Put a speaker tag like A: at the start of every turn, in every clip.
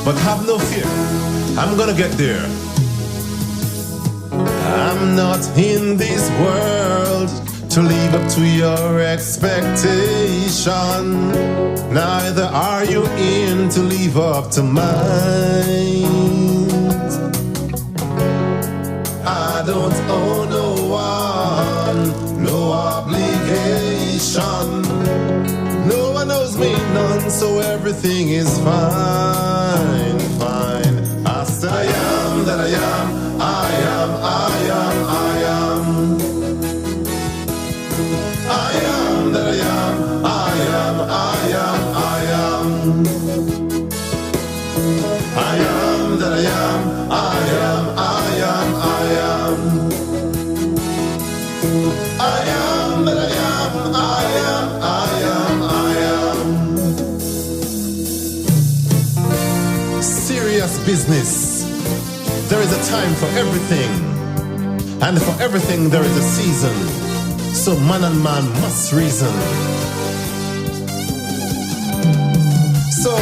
A: But have no fear, I'm gonna get there. I'm not in this world to live up to your expectation. Neither are you in to live up to mine. I don't owe no one, no obligation. No one owes me none, so everything is fine, fine. I say I am that I am, I am, I am, I am. I am that I am, I am, I am, I am. I am that I am, I am, I am, I am. I am that I am, I am, I am, I am. Serious business. There is a time for everything, and for everything there is a season. So man and man must reason. So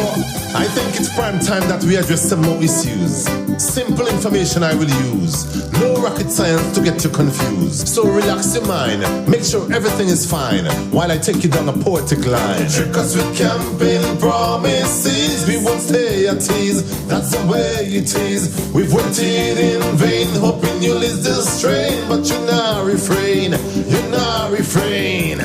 A: I think it's prime time that we address some more issues. Simple information I will use. No rocket science to get you confused. So relax your mind, make sure everything is fine while I take you down a poetic line. Trick us with campaign promises, we won't stay at ease. That's the way it is. We've waited in vain, hoping you'll ease the strain, but you now refrain, you now refrain.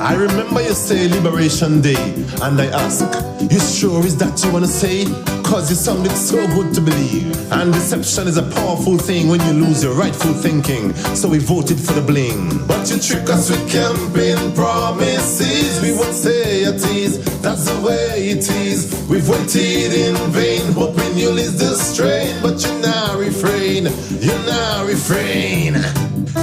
A: I remember you say Liberation Day, and I ask, you sure is that you wanna say? Cause you sounded so good to believe. And deception is a powerful thing when you lose your rightful thinking. So we voted for the bling. But you trick us with campaign promises, we won't stay at ease. That's the way it is. We've waited in vain, hoping you'll ease the strain, but you now refrain, you now refrain.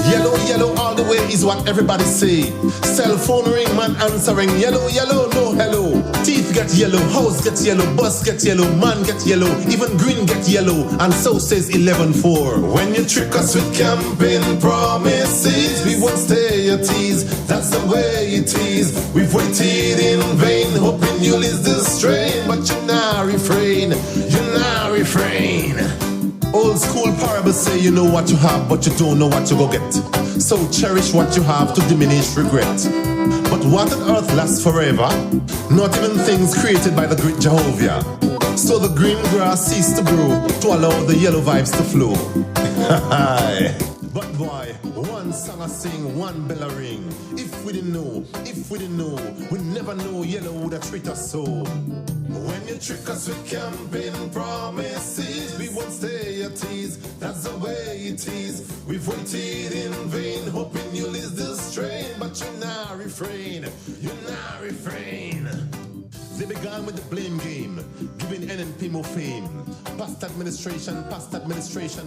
A: Yellow, yellow all the way is what everybody say. Cell phone ring, man answering. Yellow, yellow, no hello. Teeth get yellow, house get yellow, bus get yellow, man get yellow, even green get yellow, and so says 11-4. When you trick us with campaign promises, we won't stay at ease. That's the way it is. We've waited in vain, hoping you'll ease the strain, but you now refrain, you now refrain. Old school parables say you know what you have, but you don't know what you go get. So cherish what you have to diminish regret. But what on earth lasts forever? Not even things created by the great Jehovah. So the green grass ceased to grow to allow the yellow vibes to flow. But boy, one song I sing, one bell a ring. If we didn't know, we'd never know yellow would have treated us so. When you trick us with campaign promises, we won't stay at ease. That's the way it is. We've waited in vain, hoping you'll ease the strain, but you now refrain, you now refrain. They began with the blame game, giving NNP more fame. Past administration,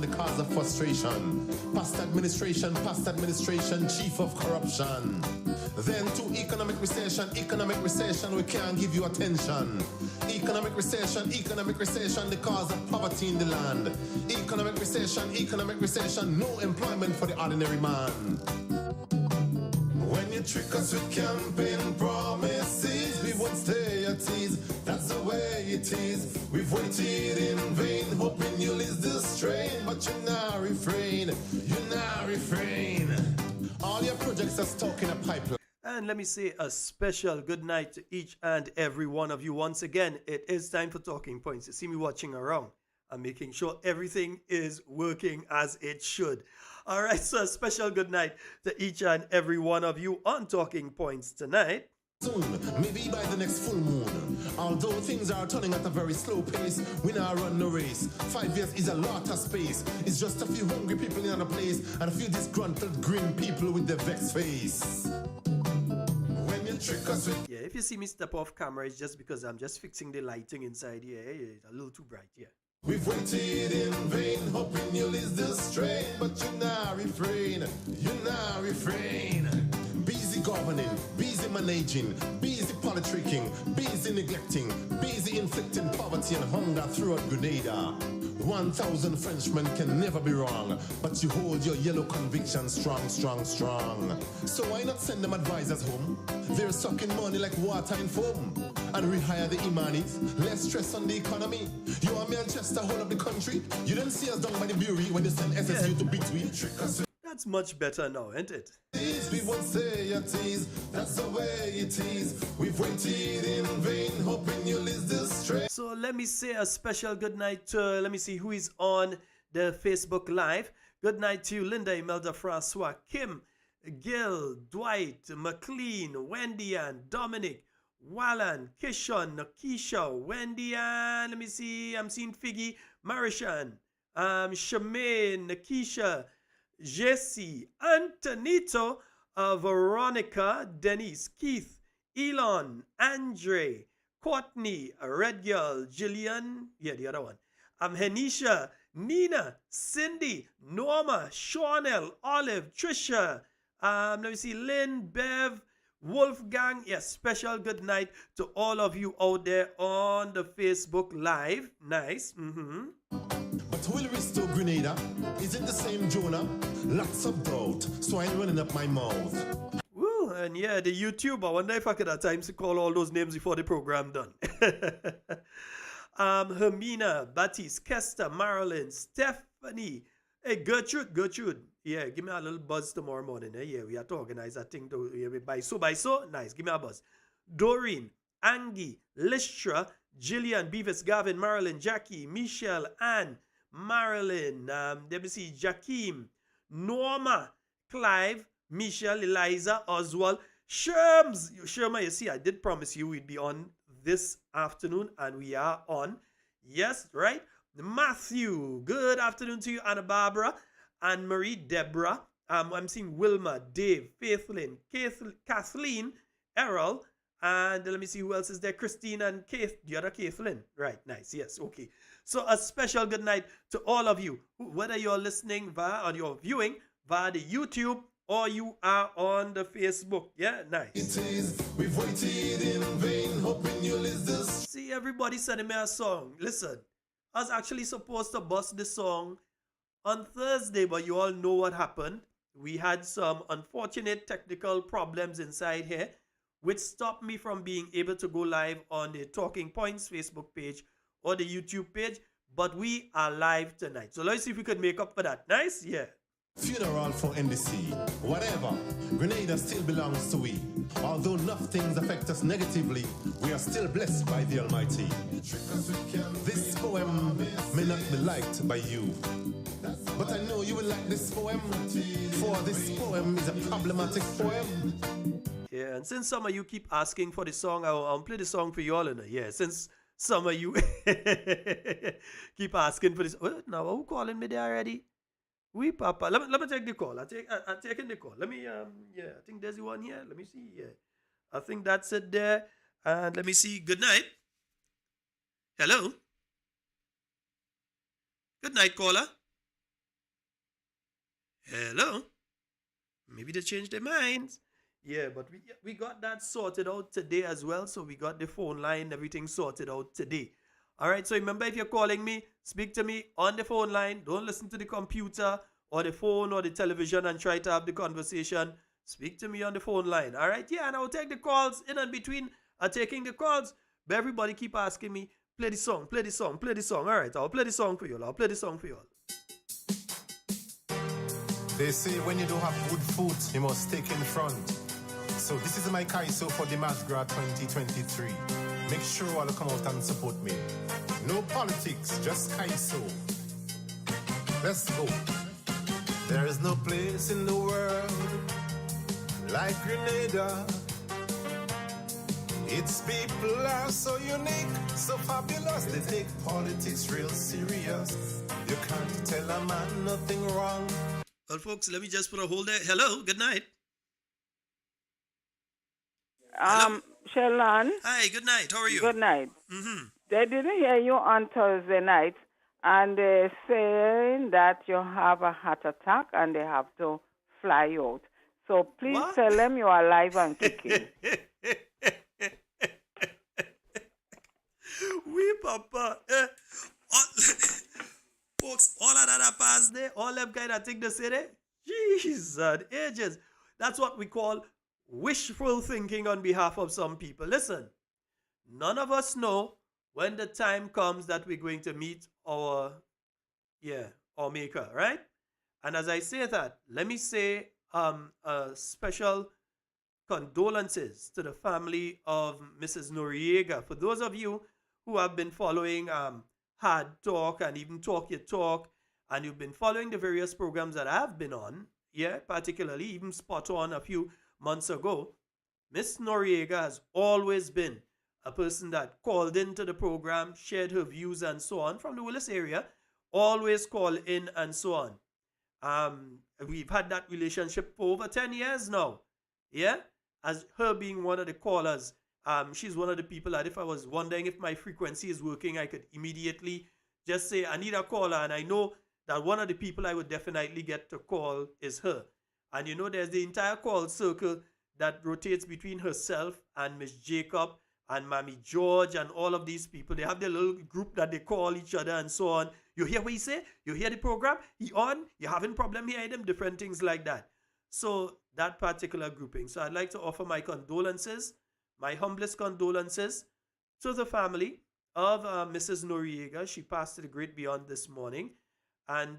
A: the cause of frustration. Past administration, chief of corruption. Then to economic recession, we can't give you attention. Economic recession, the cause of poverty in the land. Economic recession, no employment for the ordinary man. When you trick us with campaign promises, we won't stay at ease. That's the way it is. We've waited in vain, hoping you'll ease the strain, but you now refrain, you now refrain. All your projects are stuck in a pipeline.
B: And let me say a special good night to each and every one of you. Once again, it is time for Talking Points. You see me watching around. I'm making sure everything is working as it should. All right, so a special good night to each and every one of you on Talking Points tonight.
A: Soon, maybe by the next full moon. Although things are turning at a very slow pace, we now run no race. 5 years is a lot of space. It's just a few hungry people in a place and a few disgruntled green people with their vexed face. When you trick us with...
B: Yeah, if you see me step off camera, it's just because I'm just fixing the lighting inside here. Yeah, it's a little too bright, yeah.
A: We've waited in vain, hoping you'll ease the strain, but you now refrain, you now refrain. Busy governing, busy managing, busy politicking, busy neglecting, busy inflicting poverty and hunger throughout Grenada. 1,000 Frenchmen can never be wrong, but you hold your yellow conviction strong, strong, strong. So why not send them advisors home? They're sucking money like water in foam. And rehire the Imanis, less stress on the economy. You and Manchester hold up the country. You didn't see us down by the Bury when they send SSU to between.
B: That's much better now, isn't it?
A: We won't say a tease, that's the way it is. We've waited in vain, hoping you'll lose this straight.
B: So let me say a special good night to, let me see who is on the Facebook Live. Good night to you, Linda, Imelda, Francois, Kim, Gil, Dwight, McLean, Wendy Ann, Dominic, Wallan, Kishon, Nakisha, Wendy Ann, let me see, I'm seeing Figgy, Marishan, Shemaine, Nakisha, Jesse, Antonito, Veronica, Denise, Keith, Elon, Andre, Courtney, Red Girl, Jillian, yeah, the other one, Henisha, Nina, Cindy, Norma, Shawnell, Olive, Trisha, let me see, Lynn, Bev, Wolfgang. Yes, special good night to all of you out there on the Facebook Live. Nice.
A: But will restore Grenada? Is it the same Jonah? Lots of doubt, so I'm running up my mouth.
B: Woo, and yeah, the YouTube. I wonder if I could have time to call all those names before the program done. Hermina, Baptiste, Kester, Marilyn, Stephanie, hey, Gertrude. Yeah, give me a little buzz tomorrow morning. Yeah, we have to organize that thing to by so. Nice, give me a buzz. Doreen, Angie, Listra, Jillian, Beavis, Gavin, Marilyn, Jackie, Michelle, Anne, Marilyn, let me see, Jakeem, Norma, Clive, Michelle, Eliza, Oswald, Sherma, you see, I did promise you we'd be on this afternoon, and we are on. Yes, right? Matthew, good afternoon to you, Anna Barbara, Anne Marie, Deborah. I'm seeing Wilma, Dave, Faithlyn, Kathleen, Errol, and let me see who else is there. Christine and Keith, the other Kathleen. Right, nice, yes, okay. So a special good night to all of you, whether you're listening via or you're viewing via the YouTube or you are on the Facebook. Yeah, nice.
A: It is, we've waited in vain, hoping you'll lose this.
B: See, everybody sending me a song. Listen, I was actually supposed to bust the song on Thursday, but you all know what happened. We had some unfortunate technical problems inside here, which stopped me from being able to go live on the Talking Points Facebook page or the YouTube page, but we are live tonight. So let's see if we could make up for that. Nice? Yeah.
A: Funeral for NDC, whatever, Grenada still belongs to we. Although enough things affect us negatively, we are still blessed by the Almighty. This poem may not be liked by you, but I know you will like this poem, for this poem is a problematic poem.
B: Yeah, and since some of you keep asking for the song, I'll play the song for you all in it. Yeah, since some of you keep asking for this. Oh, now who calling me there already? We Papa. Let me take the call. I'm taking the call. Let me yeah, I think there's one here. Let me see. Yeah. I think that's it there. And let me see. Good night. Hello. Good night, caller. Hello. Maybe they changed their minds. Yeah, but we got that sorted out today as well. So we got the phone line, everything sorted out today. All right, so remember, if you're calling me, speak to me on the phone line. Don't listen to the computer or the phone or the television and try to have the conversation. Speak to me on the phone line. All right, yeah, and I'll take the calls in and between taking the calls. But everybody keep asking me, play the song, play the song, play the song. All right, I'll play the song for you all. I'll play the song for you all.
A: They say when you don't have good food, you must take in front. So this is my Kaiso for the Masgra 2023. Make sure all come out and support me. No politics, just Kaiso. Let's go. There is no place in the world like Grenada. Its people are so unique, so fabulous. They take politics real serious. You can't tell a man nothing wrong.
B: Well, folks, let me just put a hold there. Hello, good night.
C: Shalon.
B: Hi, good night. How are you?
C: Good night.
B: Mm-hmm.
C: They didn't hear you on Thursday night, and they're saying that you have a heart attack and they have to fly you out. So please tell them you are alive and kicking.
B: Oui, Papa. of that a pass there. All them kind of thing to say there. Jesus, ages. That's what we call wishful thinking on behalf of some people. Listen, none of us know when the time comes that we're going to meet our maker, right? And as I say that, let me say a special condolences to the family of Mrs. Noriega. For those of you who have been following Hard Talk and even Talk Your Talk, and you've been following the various programs that I've been on, particularly even Spot On a few months ago, Miss Noriega has always been a person that called into the program, shared her views and so on from the Willis area, always call in and so on. We've had that relationship for over 10 years now. As her being one of the callers, she's one of the people that if I was wondering if my frequency is working, I could immediately just say, I need a caller. And I know that one of the people I would definitely get to call is her. And you know, there's the entire call circle that rotates between herself and Miss Jacob and Mammy George and all of these people. They have their little group that they call each other and so on. You hear what he say? You hear the program? He on? You having problem hearing them? Different things like that. So that particular grouping. So I'd like to offer my condolences, my humblest condolences to the family of Mrs. Noriega. She passed to the great beyond this morning. And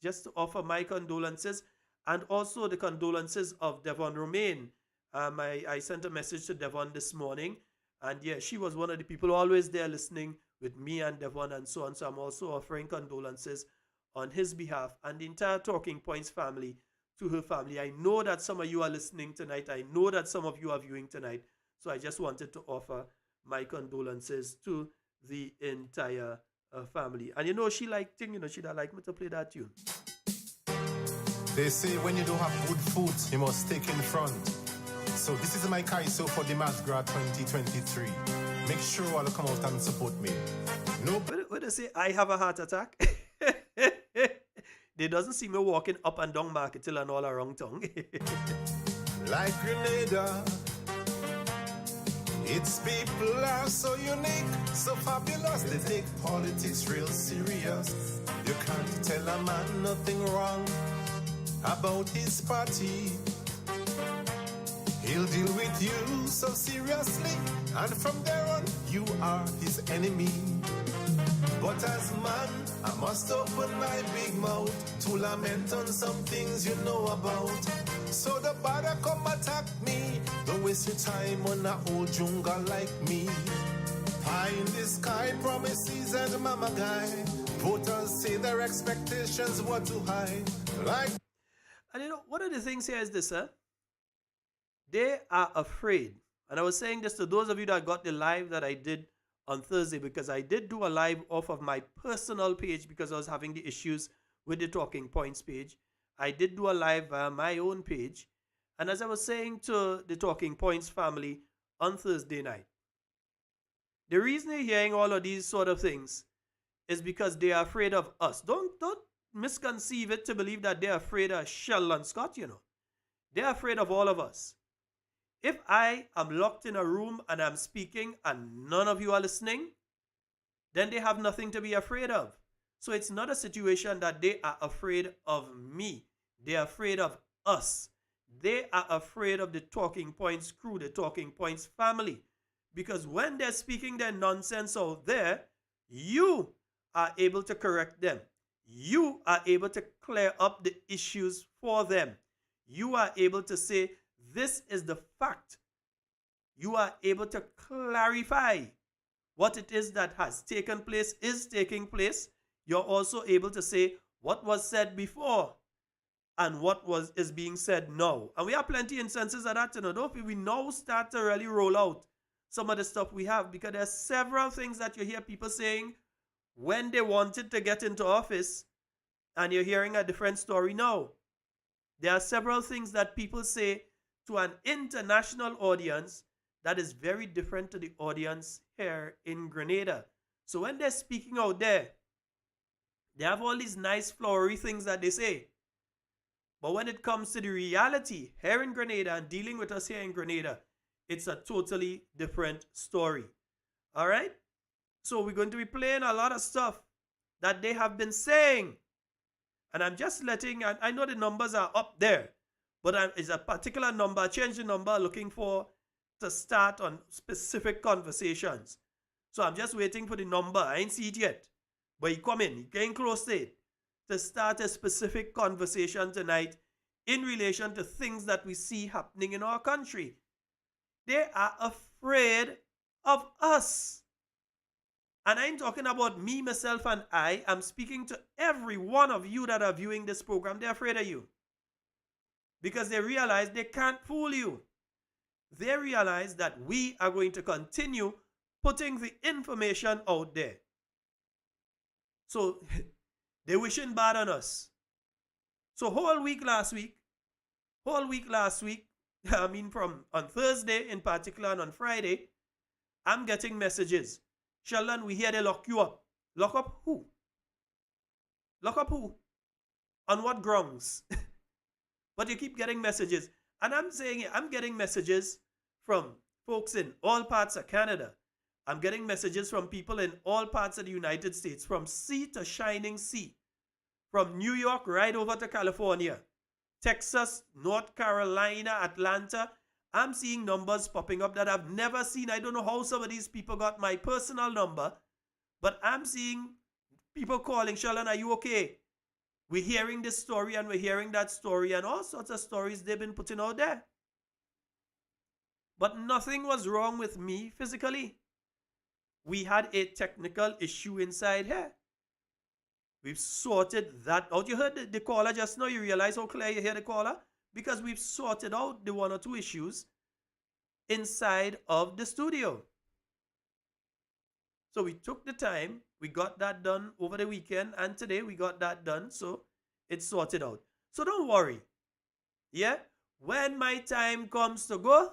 B: just to offer my condolences and also the condolences of Devon Romaine. I sent a message to Devon this morning, and she was one of the people always there listening with me and Devon and so on. So I'm also offering condolences on his behalf and the entire Talking Points family to her family. I know that some of you are listening tonight. I know that some of you are viewing tonight. So I just wanted to offer my condolences to the entire family. And she liked thing, she'd like me to play that tune.
A: They say when you don't have good food, you must take in front. So this is my Kaiso for the Masgra 2023. Make sure all come out and support me. No.
B: When they say I have a heart attack, they doesn't see me walking up and down Market Hill and all around town.
A: Like Grenada, its people are so unique, so fabulous. They take politics real serious. You can't tell a man nothing wrong about his party. He'll deal with you so seriously, and from there on, you are his enemy. But as man, I must open my big mouth to lament on some things you know about. So the bother come attack me. Don't waste your time on a old jungle like me. Pie in the sky, promises and mama guy. Voters say their expectations were too high. Like,
B: and one of the things here is this, they are afraid. And I was saying this to those of you that got the live that I did on Thursday, because I did do a live off of my personal page because I was having the issues with the Talking Points page. I did do a live via my own page. And as I was saying to the Talking Points family on Thursday night, the reason you're hearing all of these sort of things is because they are afraid of us. Don't misconceive it to believe that they're afraid of Sheldon Scott, They're afraid of all of us. If I am locked in a room and I'm speaking and none of you are listening, then they have nothing to be afraid of. So it's not a situation that they are afraid of me. They are afraid of us. They are afraid of the Talking Points crew, the Talking Points family. Because when they're speaking their nonsense out there, you are able to correct them. You are able to clear up the issues for them. You are able to say, this is the fact. You are able to clarify what it is that has taken place, is taking place. You're also able to say what was said before and what is being said now. And we have plenty instances of that, Don't we now start to really roll out some of the stuff we have, because there's several things that you hear people saying when they wanted to get into office, and you're hearing a different story now. There are several things that people say to an international audience that is very different to the audience here in Grenada. So when they're speaking out there, they have all these nice flowery things that they say. But when it comes to the reality here in Grenada and dealing with us here in Grenada, it's a totally different story. All right? So we're going to be playing a lot of stuff that they have been saying. And I'm just letting, I know the numbers are up there, but it's a particular number. I changed the number looking for to start on specific conversations. So I'm just waiting for the number. I ain't see it yet. But you come in, you're getting close to it, to start a specific conversation tonight in relation to things that we see happening in our country. They are afraid of us. And I'm talking about me, myself, and I. I'm speaking to every one of you that are viewing this program. They're afraid of you. Because they realize they can't fool you. They realize that we are going to continue putting the information out there. So they're wishing bad on us. So whole week last week, I mean from on Thursday in particular and on Friday, I'm getting messages. Sheldon, we hear they lock you up. Lock up who? Lock up who? On what grounds? But you keep getting messages. And I'm saying I'm getting messages from folks in all parts of Canada. I'm getting messages from people in all parts of the United States, from sea to shining sea, from New York right over to California, Texas, North Carolina, Atlanta. I'm seeing numbers popping up that I've never seen. I don't know how some of these people got my personal number, but I'm seeing people calling, Sheldon, are you okay? We're hearing this story and we're hearing that story and all sorts of stories they've been putting out there. But nothing was wrong with me physically. We had a technical issue inside here. We've sorted that out. You heard the caller just now. You realize how clear you hear the caller? Because we've sorted out the one or two issues inside of the studio. So we took the time. We got that done over the weekend. And today we got that done. So it's sorted out. So don't worry. Yeah? When my time comes to go,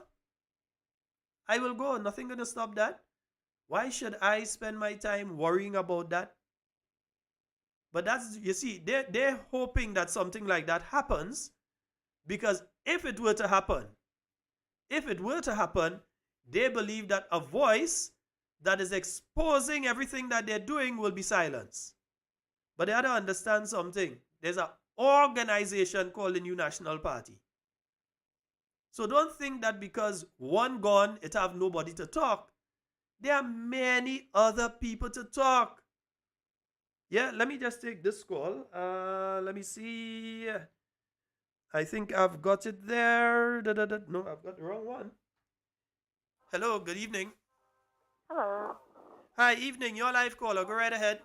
B: I will go. Nothing going to stop that. Why should I spend my time worrying about that? But that's, you see, they're hoping that something like that happens, because if it were to happen, they believe that a voice that is exposing everything that they're doing will be silenced. But they have to understand something. There's an organization called the New National Party. So don't think that because one gone, it have nobody to talk. There are many other people to talk. Yeah, let me just take this call. Let me see. I think I've got it there. No, I've got the wrong one. Hello, good evening.
D: Hello.
B: Hi, evening. Your live caller. Go right ahead.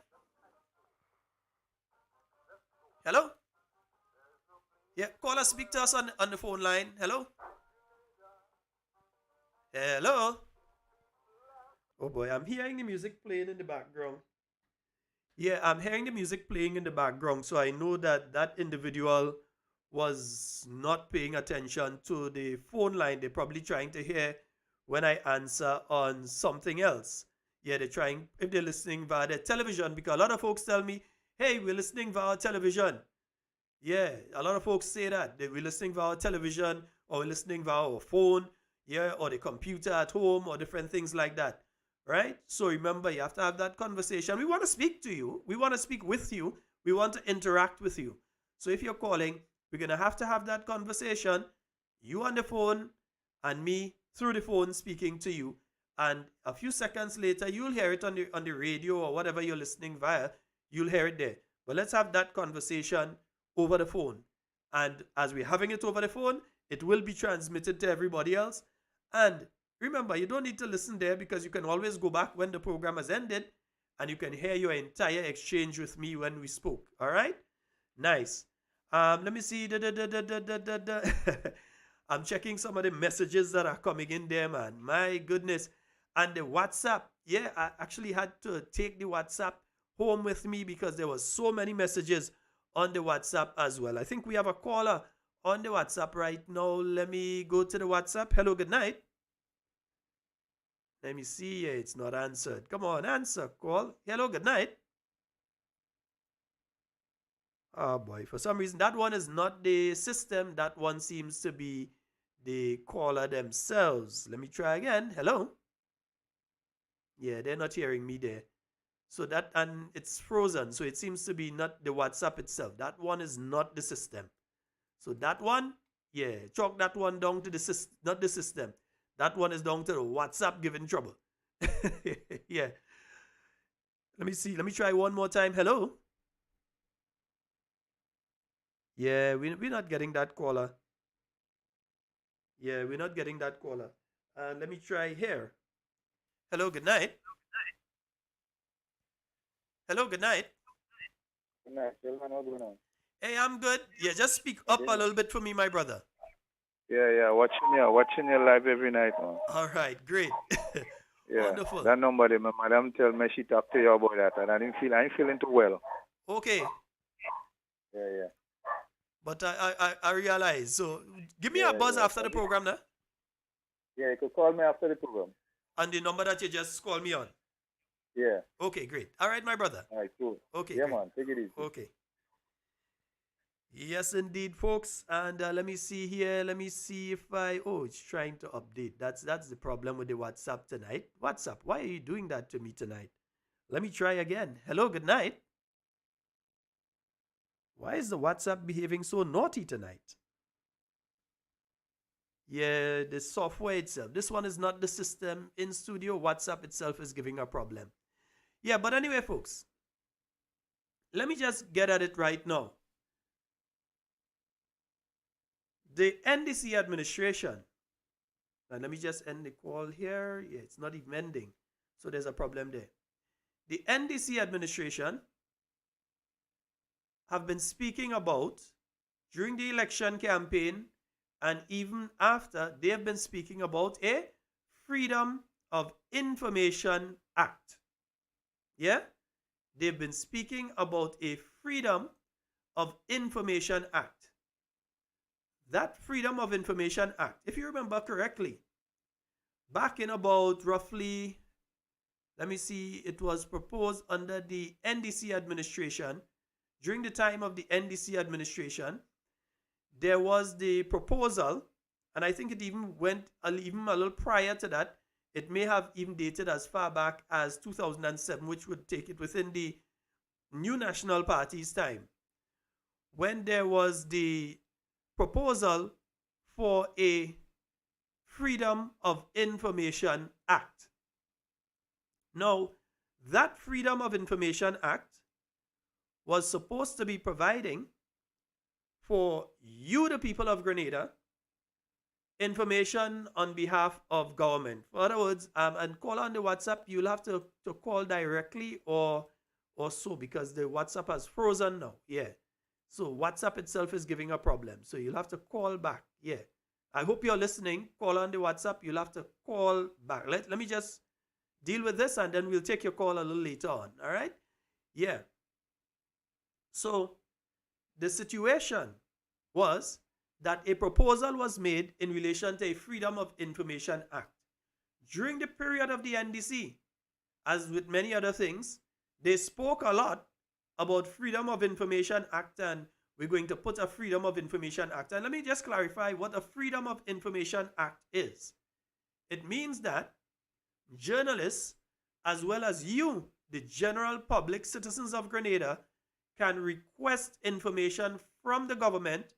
B: Hello? Yeah, caller, speak to us on the phone line. Hello? Hello? Oh boy, I'm hearing the music playing in the background. Yeah, I'm hearing the music playing in the background, so I know that that individual was not paying attention to the phone line. They're probably trying to hear when I answer on something else. Yeah, they're trying, if they're listening via their television, because a lot of folks tell me, hey, we're listening via television. Yeah, a lot of folks say that. We're listening via television, or we're listening via our phone, yeah, or the computer at home, or different things like that. Right? So remember, you have to have that conversation. We want to speak to you. We want to speak with you. We want to interact with you. So if you're calling, we're going to have that conversation. You on the phone and me through the phone speaking to you. And a few seconds later, you'll hear it on the radio or whatever you're listening via. You'll hear it there. But let's have that conversation over the phone. And as we're having it over the phone, it will be transmitted to everybody else. And remember, you don't need to listen there, because you can always go back when the program has ended and you can hear your entire exchange with me when we spoke. All right? Nice. Let me see. I'm checking some of the messages that are coming in there, man. My goodness. And the WhatsApp. Yeah, I actually had to take the WhatsApp home with me because there was so many messages on the WhatsApp as well. I think we have a caller on the WhatsApp right now. Let me go to the WhatsApp. Hello, good night. Let me see. Yeah, it's not answered. Come on, answer. Call. Hello, good night. Oh boy, for some reason, that one is not the system. That one seems to be the caller themselves. Let me try again. Hello. Yeah, they're not hearing me there. So that, and it's frozen. So it seems to be not the WhatsApp itself. That one is not the system. So that one, yeah, chalk that one down to the system, not the system. That one is down to the WhatsApp giving trouble. Yeah. Let me see. Let me try one more time. Hello? Yeah, we're not getting that caller. Yeah, we're not getting that caller. Let me try here. Hello, good night. Hello, good night.
D: Good night, gentlemen. What's going on?
B: Hey, I'm good. Yeah, just speak up a little bit for me, my brother.
D: Yeah. Watching you live every night, man.
B: All right, great.
D: Yeah.
B: Wonderful.
D: That number, my madam tell me she talk to you about that, and I ain't feeling too well.
B: Okay,
D: Yeah.
B: but I realize. So give me a buzz after the program now.
D: Yeah, you could call me after the program.
B: On the number that you just called me on.
D: Yeah.
B: Okay, great. All right, my brother.
D: All right, cool.
B: Okay,
D: Yeah,
B: great.
D: man. Take it easy.
B: Okay. Yes, indeed, folks. And let me see here. Let me see if it's trying to update. That's the problem with the WhatsApp tonight. WhatsApp, why are you doing that to me tonight? Let me try again. Hello, good night. Why is the WhatsApp behaving so naughty tonight? Yeah, the software itself. This one is not the system. In studio, WhatsApp itself is giving a problem. Yeah, but anyway, folks, let me just get at it right now. The NDC administration, and let me just end the call here. Yeah, it's not even ending. So there's a problem there. The NDC administration have been speaking about, during the election campaign and even after, they have been speaking about a Freedom of Information Act. Yeah? They've been speaking about a Freedom of Information Act. That Freedom of Information Act, if you remember correctly, back in about roughly, let me see, it was proposed under the NDC administration. During the time of the NDC administration, there was the proposal, and I think it even went even a little prior to that. It may have even dated as far back as 2007, which would take it within the New National Party's time, when there was the proposal for a Freedom of Information Act. Now, that Freedom of Information Act was supposed to be providing for you, the people of Grenada, information on behalf of government. In other words, and call on the WhatsApp, you'll have to call directly or so, because the WhatsApp has frozen now. Yeah. So WhatsApp itself is giving a problem. So you'll have to call back. Yeah. I hope you're listening. Call on the WhatsApp. You'll have to call back. Let me just deal with this, and then we'll take your call a little later on. All right? Yeah. So the situation was that a proposal was made in relation to a Freedom of Information Act. During the period of the NDC, as with many other things, they spoke a lot about Freedom of Information Act, and we're going to put a Freedom of Information Act. And let me just clarify what a Freedom of Information Act is. It means that journalists, as well as you, the general public, citizens of Grenada, can request information from the government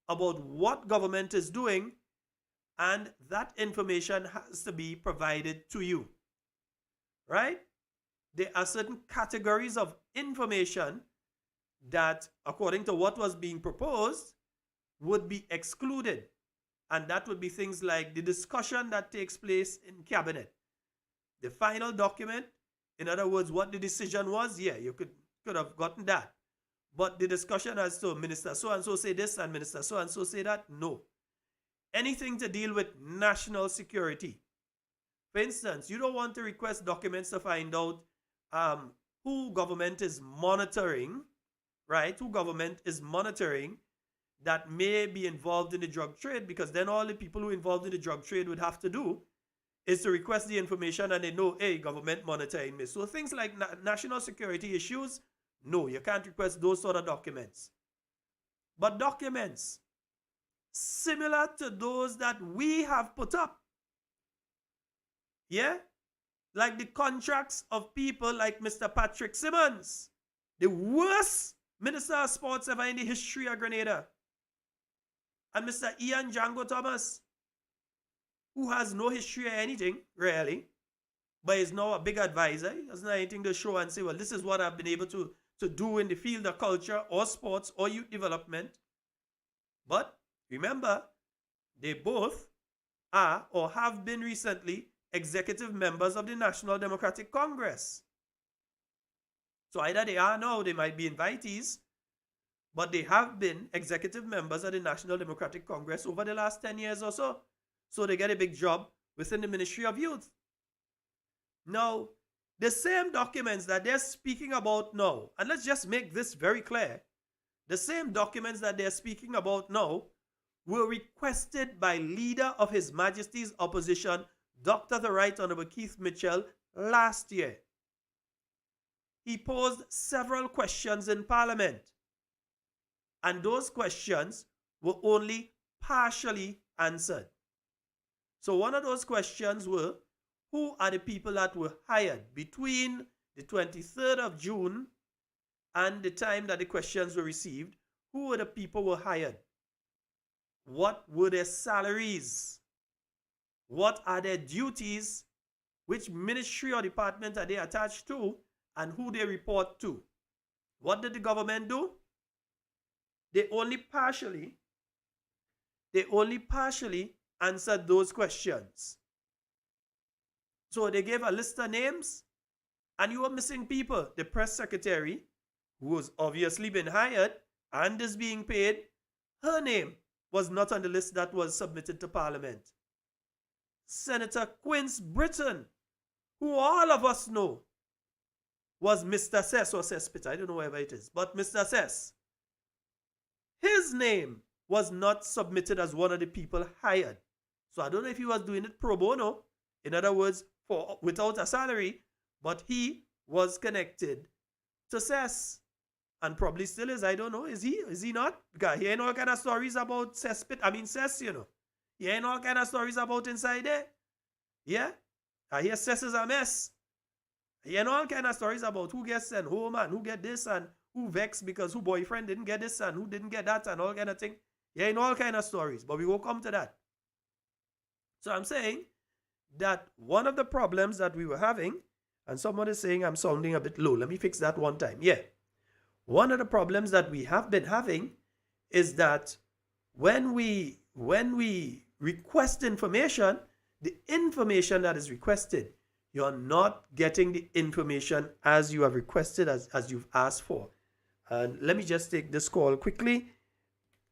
B: about what government is doing, and that information has to be provided to you. Right? There are certain categories of information that, according to what was being proposed, would be excluded. And that would be things like the discussion that takes place in cabinet. The final document, in other words, what the decision was, yeah, you could have gotten that. But the discussion as to Minister so-and-so say this and Minister so-and-so say that, no. Anything to deal with national security. For instance, you don't want to request documents to find out who government is monitoring, right? Who government is monitoring that may be involved in the drug trade, because then all the people who are involved in the drug trade would have to do is to request the information, and they know, hey, government monitoring me. So things like national security issues, no, you can't request those sort of documents. But documents similar to those that we have put up, yeah, like the contracts of people like Mr. Patrick Simmons, the worst Minister of Sports ever in the history of Grenada, and Mr. Ian Django Thomas, who has no history or anything, really, but is now a big advisor. He doesn't have anything to show and say, well, this is what I've been able to do in the field of culture or sports or youth development. But remember, they both are or have been recently executive members of the National Democratic Congress. So either they are now, they might be invitees, but they have been executive members of the National Democratic Congress over the last 10 years or so. So they get a big job within the Ministry of Youth. Now, the same documents that they're speaking about now, and let's just make this very clear, the same documents that they're speaking about now were requested by Leader of His Majesty's Opposition, Dr. the Right Honorable Keith Mitchell, last year. He posed several questions in Parliament, and those questions were only partially answered. So one of those questions were, who are the people that were hired between the 23rd of June and the time that the questions were received? Who were the people who were hired? What were their salaries? What are their duties? Which ministry or department are they attached to? And who they report to? What did the government do? They only partially answered those questions. So they gave a list of names, and you were missing people. The press secretary, who has obviously been hired and is being paid, her name was not on the list that was submitted to Parliament. Senator Quince Britton, who all of us know was Mr. Sess or Cesspit, I don't know wherever it is, but Mr. Sess, his name was not submitted as one of the people hired. So I don't know if he was doing it pro bono, in other words, without a salary, but he was connected to Sess, and probably still is. I don't know. Is he not? Because he ain't all kind of stories about Sess, you know. He ain't all kind of stories about inside there. Yeah? I hear Sess is a mess. He ain't all kind of stories about who gets sent home and who get this and who vexed because who boyfriend didn't get this and who didn't get that and all kind of thing. He ain't all kind of stories, but we will come to that. So I'm saying that one of the problems that we were having, and someone is saying I'm sounding a bit low. Let me fix that one time. Yeah. One of the problems that we have been having is that when we request information, the information that is requested, you're not getting the information as you have requested, as you've asked for. And let me just take this call quickly.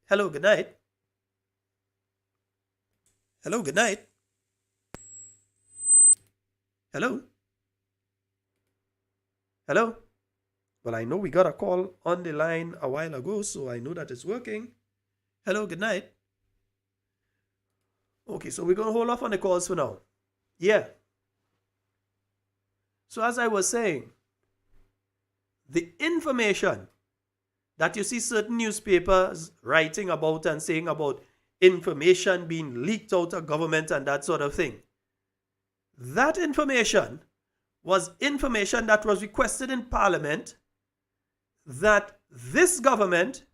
B: Hello, good night. Hello, good night. Hello? Hello? Well, I know we got a call on the line a while ago, so I know that it's working. Hello, good night. Okay, so we're going to hold off on the calls for now. Yeah. So as I was saying, the information that you see certain newspapers writing about and saying about information being leaked out of government and that sort of thing, that information was information that was requested in Parliament that this government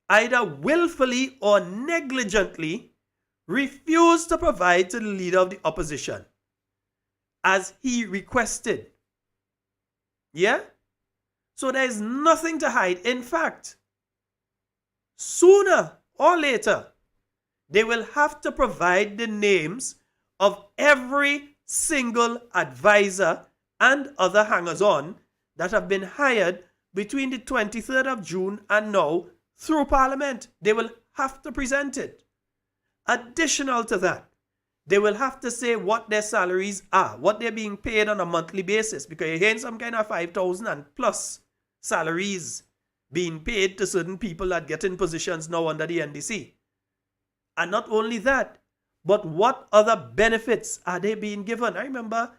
B: either willfully or negligently refused to provide to the leader of the opposition as he requested. Yeah? So there is nothing to hide. In fact, sooner or later, they will have to provide the names of every single advisor and other hangers-on that have been hired between the 23rd of June and now through Parliament. They will have to present it. Additional to that, they will have to say what their salaries are, what they're being paid on a monthly basis, because you're hearing some kind of 5,000 and plus salaries being paid to certain people that get in positions now under the NDC. And not only that, but what other benefits are they being given? I remember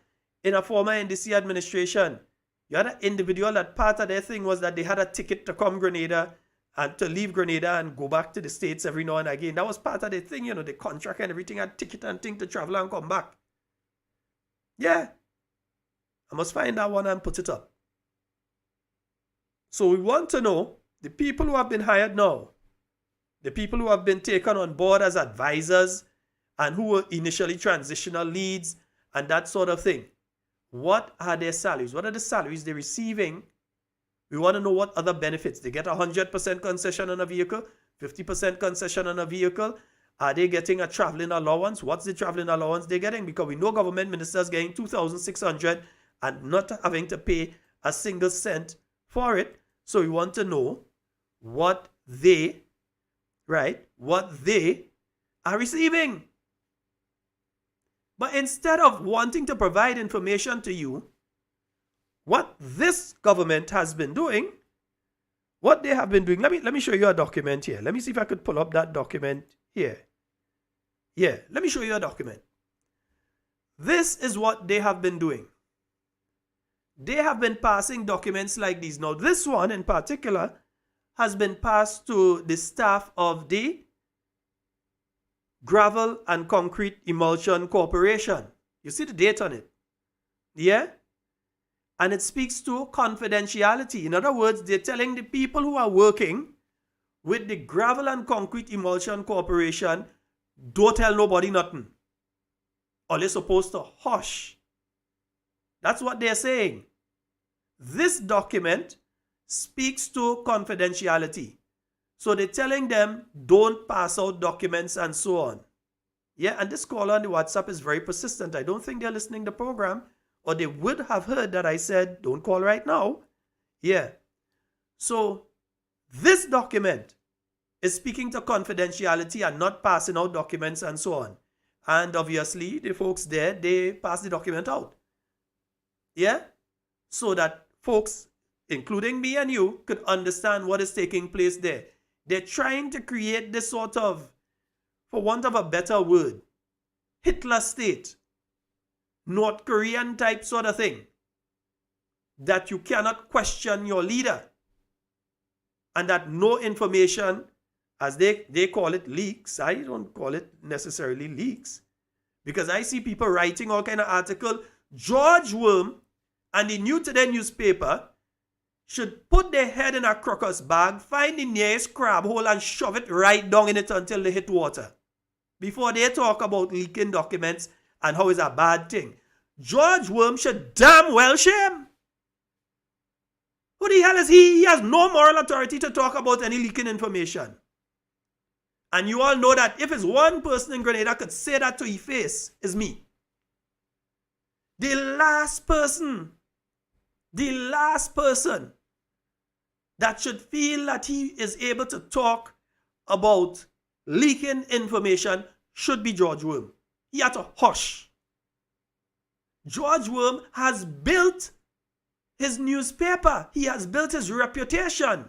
B: in a former NDC administration, you had an individual that part of their thing was that they had a ticket to come Grenada and to leave Grenada and go back to the States every now and again. That was part of the thing, you know, the contract and everything, had ticket and thing to travel and come back. Yeah. I must find that one and put it up. So we want to know the people who have been hired now, the people who have been taken on board as advisors and who were initially transitional leads and that sort of thing. What are their salaries? What are the salaries they're receiving? We want to know what other benefits. They get 100% concession on a vehicle, 50% concession on a vehicle. Are they getting a traveling allowance? What's the traveling allowance they're getting? Because we know government ministers getting $2,600 and not having to pay a single cent for it. So we want to know what they are receiving. But instead of wanting to provide information to you, what this government has been doing, what they have been doing, let me show you a document here. Let me see if I could pull up that document here. Yeah, let me show you a document. This is what they have been doing. They have been passing documents like these. Now, this one in particular has been passed to the staff of the Gravel and Concrete Emulsion Corporation. You see the date on it? Yeah? And it speaks to confidentiality. In other words, they're telling the people who are working with the Gravel and Concrete Emulsion Corporation, don't tell nobody nothing. Or they're supposed to hush. That's what they're saying. This document speaks to confidentiality. So they're telling them, don't pass out documents and so on. Yeah, and this caller on the WhatsApp is very persistent. I don't think they're listening to the program, or they would have heard that I said, don't call right now. Yeah. So this document is speaking to confidentiality and not passing out documents and so on. And obviously, the folks there, they pass the document out. Yeah? So that folks, including me and you, could understand what is taking place there. They're trying to create this sort of, for want of a better word, Hitler state, North Korean type sort of thing, that you cannot question your leader, and that no information, as they call it, leaks. I don't call it necessarily leaks, because I see people writing all kind of article. George Worm and the New Today newspaper should put their head in a crocus bag, find the nearest crab hole and shove it right down in it until they hit water, before they talk about leaking documents and how it's a bad thing. George Worm should damn well shame. Who the hell is he? He has no moral authority to talk about any leaking information. And you all know that if it's one person in Grenada could say that to his face, is me. The last person that should feel that he is able to talk about leaking information should be George Worm. He had to hush. George Worm has built his newspaper. He has built his reputation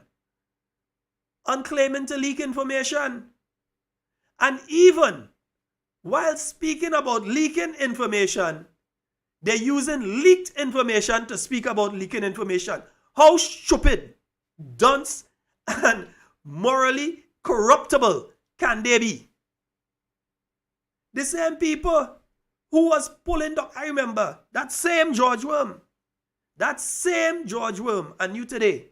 B: on claiming to leak information. And even while speaking about leaking information, they're using leaked information to speak about leaking information. How stupid, dunce, and morally corruptible can they be? The same people who was pulling down, I remember, that same George Worm and New Today,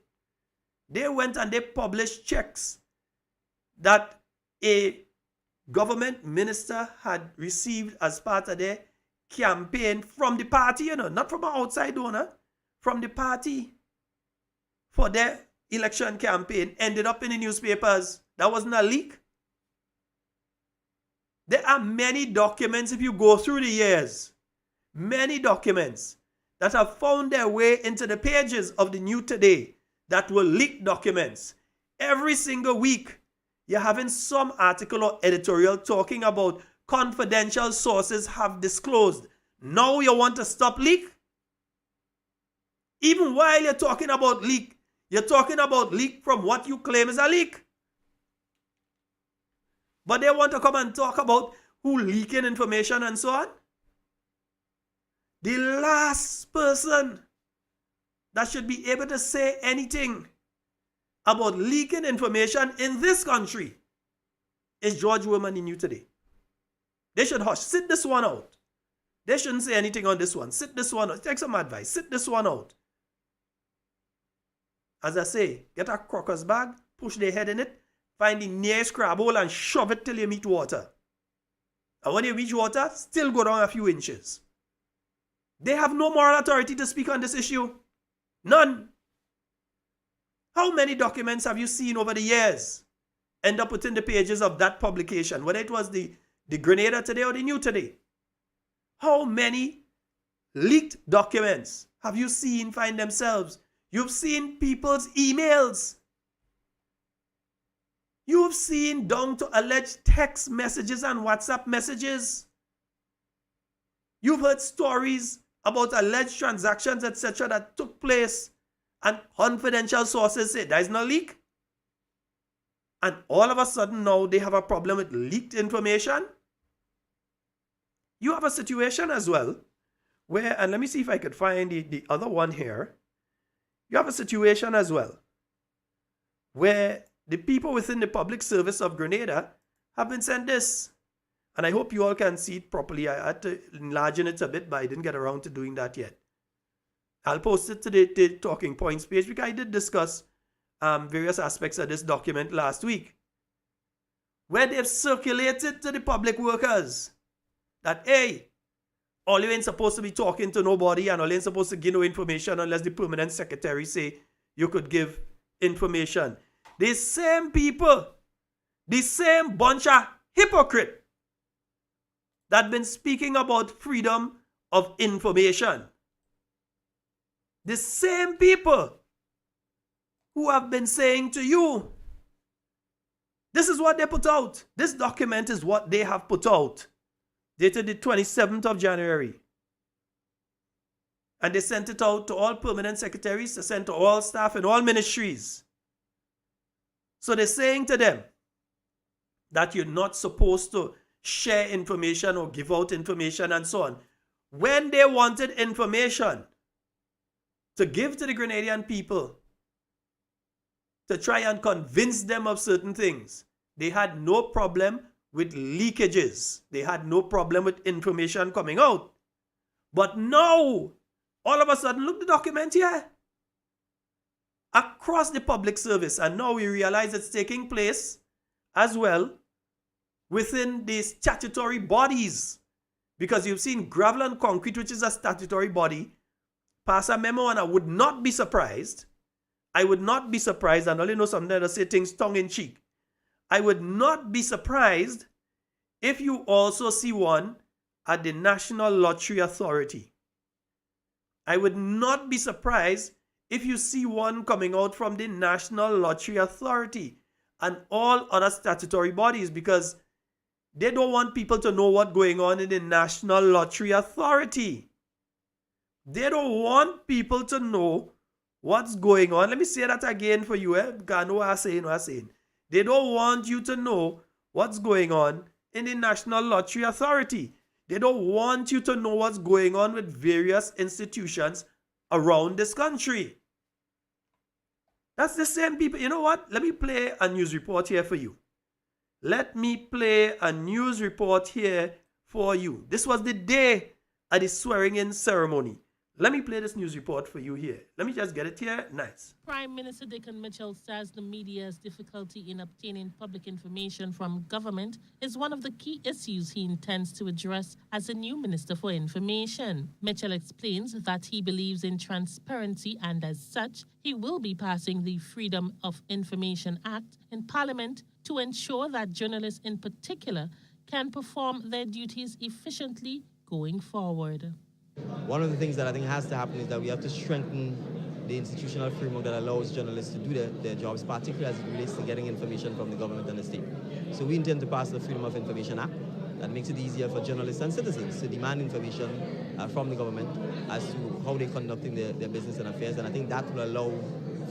B: they went and they published checks that a government minister had received as part of their campaign from the party, not from an outside donor, from the party for their election campaign, ended up in the newspapers. That wasn't a leak. There are many documents, if you go through the years, many documents that have found their way into the pages of the New Today that were leaked documents. Every single week, you're having some article or editorial talking about confidential sources have disclosed. Now you want to stop leak? Even while you're talking about leak, you're talking about leak from what you claim is a leak. But they want to come and talk about who leaking information and so on. The last person that should be able to say anything about leaking information in this country is George Worm and the New Today. They should hush. Sit this one out. They shouldn't say anything on this one. Sit this one out. Take some advice. Sit this one out. As I say, get a crocker's bag, push their head in it, find the nearest crab hole and shove it till you meet water. And when you reach water, still go down a few inches. They have no moral authority to speak on this issue. None. How many documents have you seen over the years end up within the pages of that publication, whether it was the Grenada today or the New Today? How many leaked documents have you seen find themselves? You've seen people's emails. You've seen down to alleged text messages and WhatsApp messages. You've heard stories about alleged transactions, etc., that took place, and confidential sources say there's no leak. And all of a sudden now they have a problem with leaked information. You have a situation as well where, and let me see if I could find the other one here. You have a situation as well where the people within the public service of Grenada have been sent this. And I hope you all can see it properly. I had to enlarge it a bit, but I didn't get around to doing that yet. I'll post it to the Talking Points page because I did discuss various aspects of this document last week, where they've circulated to the public workers that, hey, all you ain't supposed to be talking to nobody and all you ain't supposed to give no information unless the permanent secretary say you could give information. The same people, the same bunch of hypocrites that been speaking about freedom of information. The same people who have been saying to you, this is what they put out. This document is what they have put out, dated the 27th of January. And they sent it out to all permanent secretaries, they sent to all staff in all ministries. So they're saying to them that you're not supposed to share information or give out information and so on. When they wanted information to give to the Grenadian people, to try and convince them of certain things, they had no problem with leakages. They had no problem with information coming out. But now, all of a sudden, look the document here. Across the public service, and now we realize it's taking place as well within the statutory bodies. Because you've seen Gravel and Concrete, which is a statutory body, pass a memo, and I would not be surprised. I would not be surprised, and only know something that say things tongue in cheek. I would not be surprised if you also see one at the National Lottery Authority. I would not be surprised if you see one coming out from the National Lottery Authority and all other statutory bodies, because they don't want people to know what's going on in the National Lottery Authority. They don't want people to know what's going on. Let me say that again for you. Because I know what I'm saying. They don't want you to know what's going on in the National Lottery Authority. They don't want you to know what's going on with various institutions around this country. That's the same people. You know what? Let me play a news report here for you. Let me play a news report here for you. This was the day of the swearing-in ceremony. Let me play this news report for you here. Let me just get it here. Nice.
E: Prime Minister Dickon Mitchell says the media's difficulty in obtaining public information from government is one of the key issues he intends to address as the new Minister for Information. Mitchell explains that he believes in transparency and as such, he will be passing the Freedom of Information Act in Parliament to ensure that journalists in particular can perform their duties efficiently going forward.
F: One of the things that I think has to happen is that we have to strengthen the institutional framework that allows journalists to do their jobs, particularly as it relates to getting information from the government and the state. So we intend to pass the Freedom of Information Act that makes it easier for journalists and citizens to demand information from the government as to how they're conducting their business and affairs. And I think that will allow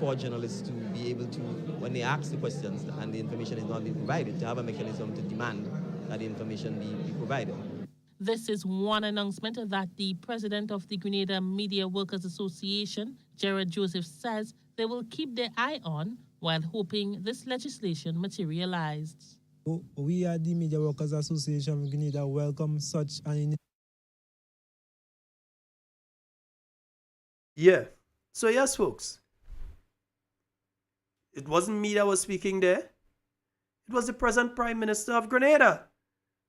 F: for journalists to be able to, when they ask the questions and the information is not being provided, to have a mechanism to demand that the information be provided.
E: This is one announcement that the president of the Grenada Media Workers Association, Gerard Joseph, says they will keep their eye on while hoping this legislation materializes.
G: We at the Media Workers Association of Grenada welcome such an initiative.
B: Yeah. So yes, folks. It wasn't me that was speaking there. It was the present Prime Minister of Grenada.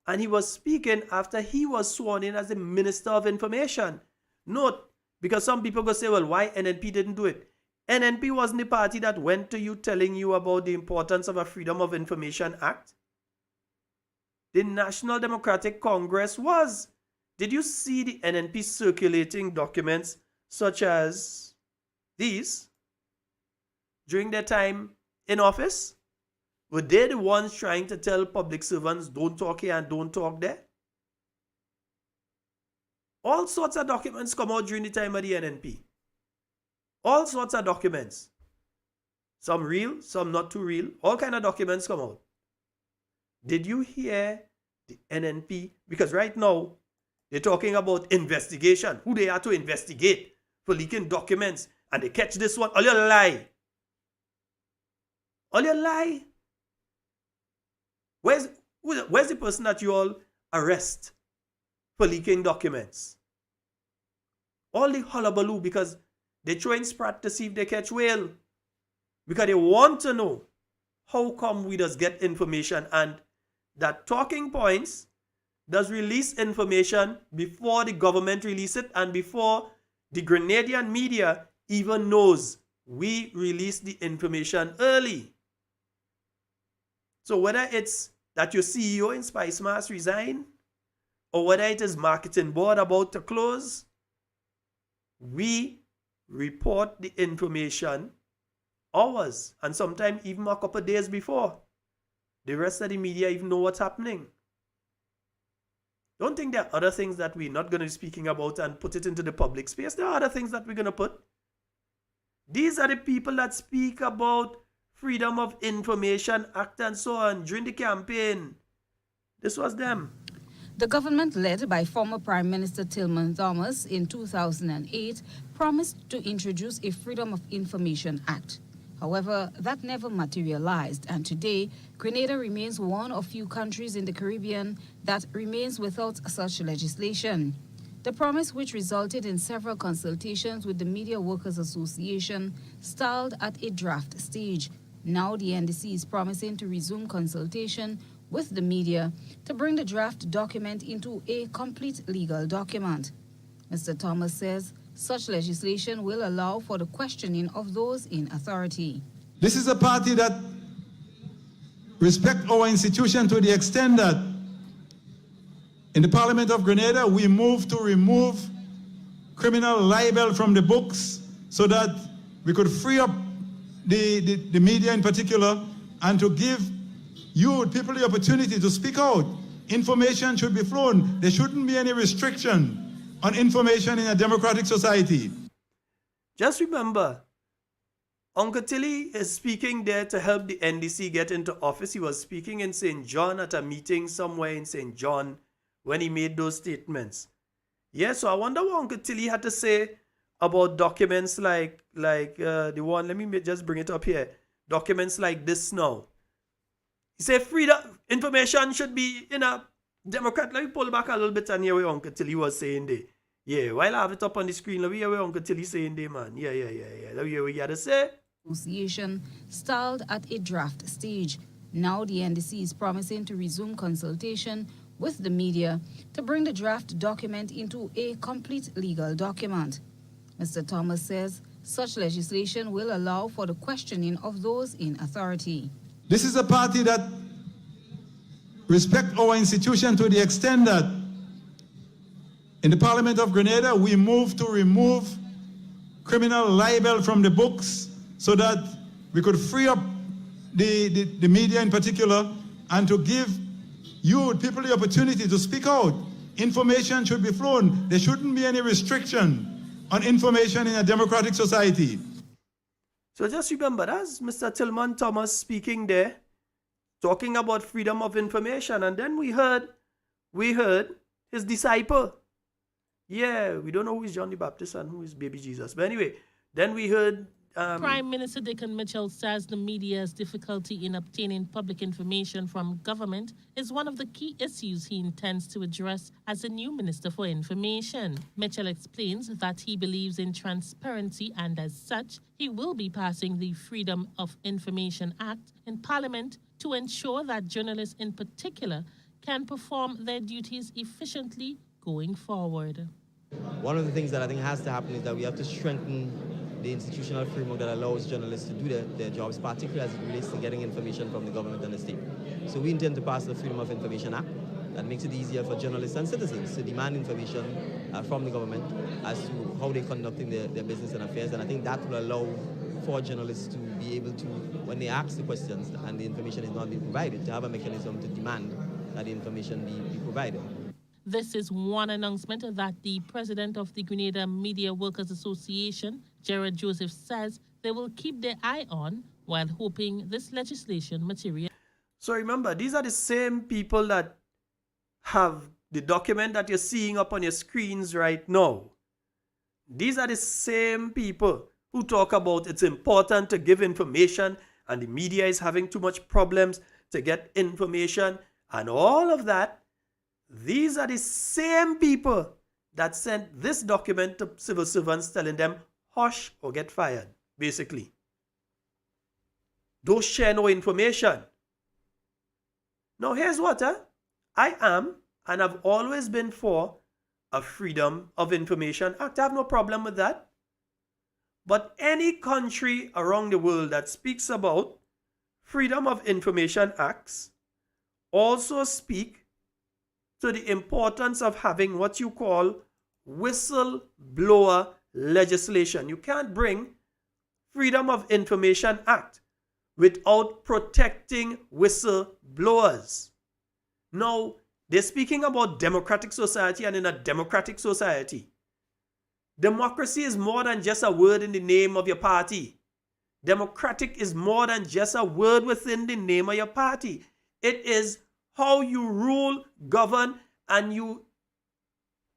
B: And he was speaking after he was sworn in as the Minister of Information. Note, because some people go say, well, why NNP didn't do it? NNP wasn't the party that went to you telling you about the importance of a Freedom of Information Act. The National Democratic Congress was. Did you see the NNP circulating documents such as these during their time in office? Were they the ones trying to tell public servants, don't talk here and don't talk there? All sorts of documents come out during the time of the NNP. All sorts of documents. Some real, some not too real. All kind of documents come out. Did you hear the NNP? Because right now, they're talking about investigation. Who they are to investigate for leaking documents. And they catch this one. All you lie. All you lie. Where's the person that you all arrest for leaking documents? All the hullabaloo because they're throwing sprat to see if they catch whale. Because they want to know how come we just get information and that Talking Points does release information before the government release it and before the Grenadian media even knows we release the information early. So whether it's that your CEO in Spice Mart resign or whether it is marketing board about to close, we report the information hours and sometimes even a couple of days before the rest of the media even know what's happening. Don't think there are other things that we're not going to be speaking about and put it into the public space. There are other things that we're going to put. These are the people that speak about Freedom of Information Act and so on during the campaign. This was them.
G: The government led by former Prime Minister Tillman Thomas in 2008 promised to introduce a Freedom of Information Act. However, that never materialized, and today, Grenada remains one of few countries in the Caribbean that remains without such legislation. The promise, which resulted in several consultations with the Media Workers Association, stalled at a draft stage. Now the NDC is promising to resume consultation with the media to bring the draft document into a complete legal document. Mr. Thomas says such legislation will allow for the questioning of those in authority.
H: This is a party that respects our institution to the extent that in the Parliament of Grenada, we move to remove criminal libel from the books so that we could free up the media in particular and to give you, people, the opportunity to speak out. Information should be flown. There shouldn't be any restriction on information in a democratic society.
B: Just remember, Uncle Tilly is speaking there to help the NDC get into office. He was speaking in St. John at a meeting somewhere in St. John when he made those statements. Yeah, so I wonder what Uncle Tilly had to say about documents like the one, let me just bring it up here. Documents like this now. He said freedom, information should be in a Democrat. Let me pull back a little bit and hear what Uncle Tilly was saying there. Yeah, while I have it up on the screen, let me hear what Uncle Tilly saying there, man. Yeah. Let me hear what you had to say.
G: Association stalled at a draft stage. Now the NDC is promising to resume consultation with the media to bring the draft document into a complete legal document. Mr. Thomas says such legislation will allow for the questioning of those in authority.
H: This is a party that respects our institution to the extent that in the Parliament of Grenada, we move to remove criminal libel from the books so that we could free up the media in particular and to give you, people, the opportunity to speak out. Information should be flown. There shouldn't be any restriction on information in a democratic society.
B: So just remember, that's Mr. Tillman Thomas speaking there, talking about freedom of information. And then we heard his disciple. Yeah, we don't know who is John the Baptist and who is baby Jesus. But anyway, then we heard
E: Prime Minister Dickon Mitchell says the media's difficulty in obtaining public information from government is one of the key issues he intends to address as the new Minister for Information. Mitchell explains that he believes in transparency and as such, he will be passing the Freedom of Information Act in Parliament to ensure that journalists in particular can perform their duties efficiently going forward.
F: One of the things that I think has to happen is that we have to strengthen the institutional framework that allows journalists to do their jobs, particularly as it relates to getting information from the government and the state. So we intend to pass the Freedom of Information Act that makes it easier for journalists and citizens to demand information from the government as to how they're conducting their business and affairs. And I think that will allow for journalists to be able to, when they ask the questions and the information is not being provided, to have a mechanism to demand that the information be provided.
E: This is one announcement that the president of the Grenada Media Workers Association, Jared Joseph, says they will keep their eye on while hoping this legislation materializes.
B: So remember, these are the same people that have the document that you're seeing up on your screens right now. These are the same people who talk about it's important to give information and the media is having too much problems to get information and all of that. These are the same people that sent this document to civil servants telling them, hush or get fired, basically. Don't share no information. Now here's what, I am and I've always been for a Freedom of Information Act. I have no problem with that. But any country around the world that speaks about Freedom of Information Acts also speak to the importance of having what you call whistleblower legislation. You can't bring Freedom of Information Act without protecting whistleblowers. Now, they're speaking about democratic society, and in a democratic society, democracy is more than just a word in the name of your party. Democratic is more than just a word within the name of your party. It is how you rule, govern, and you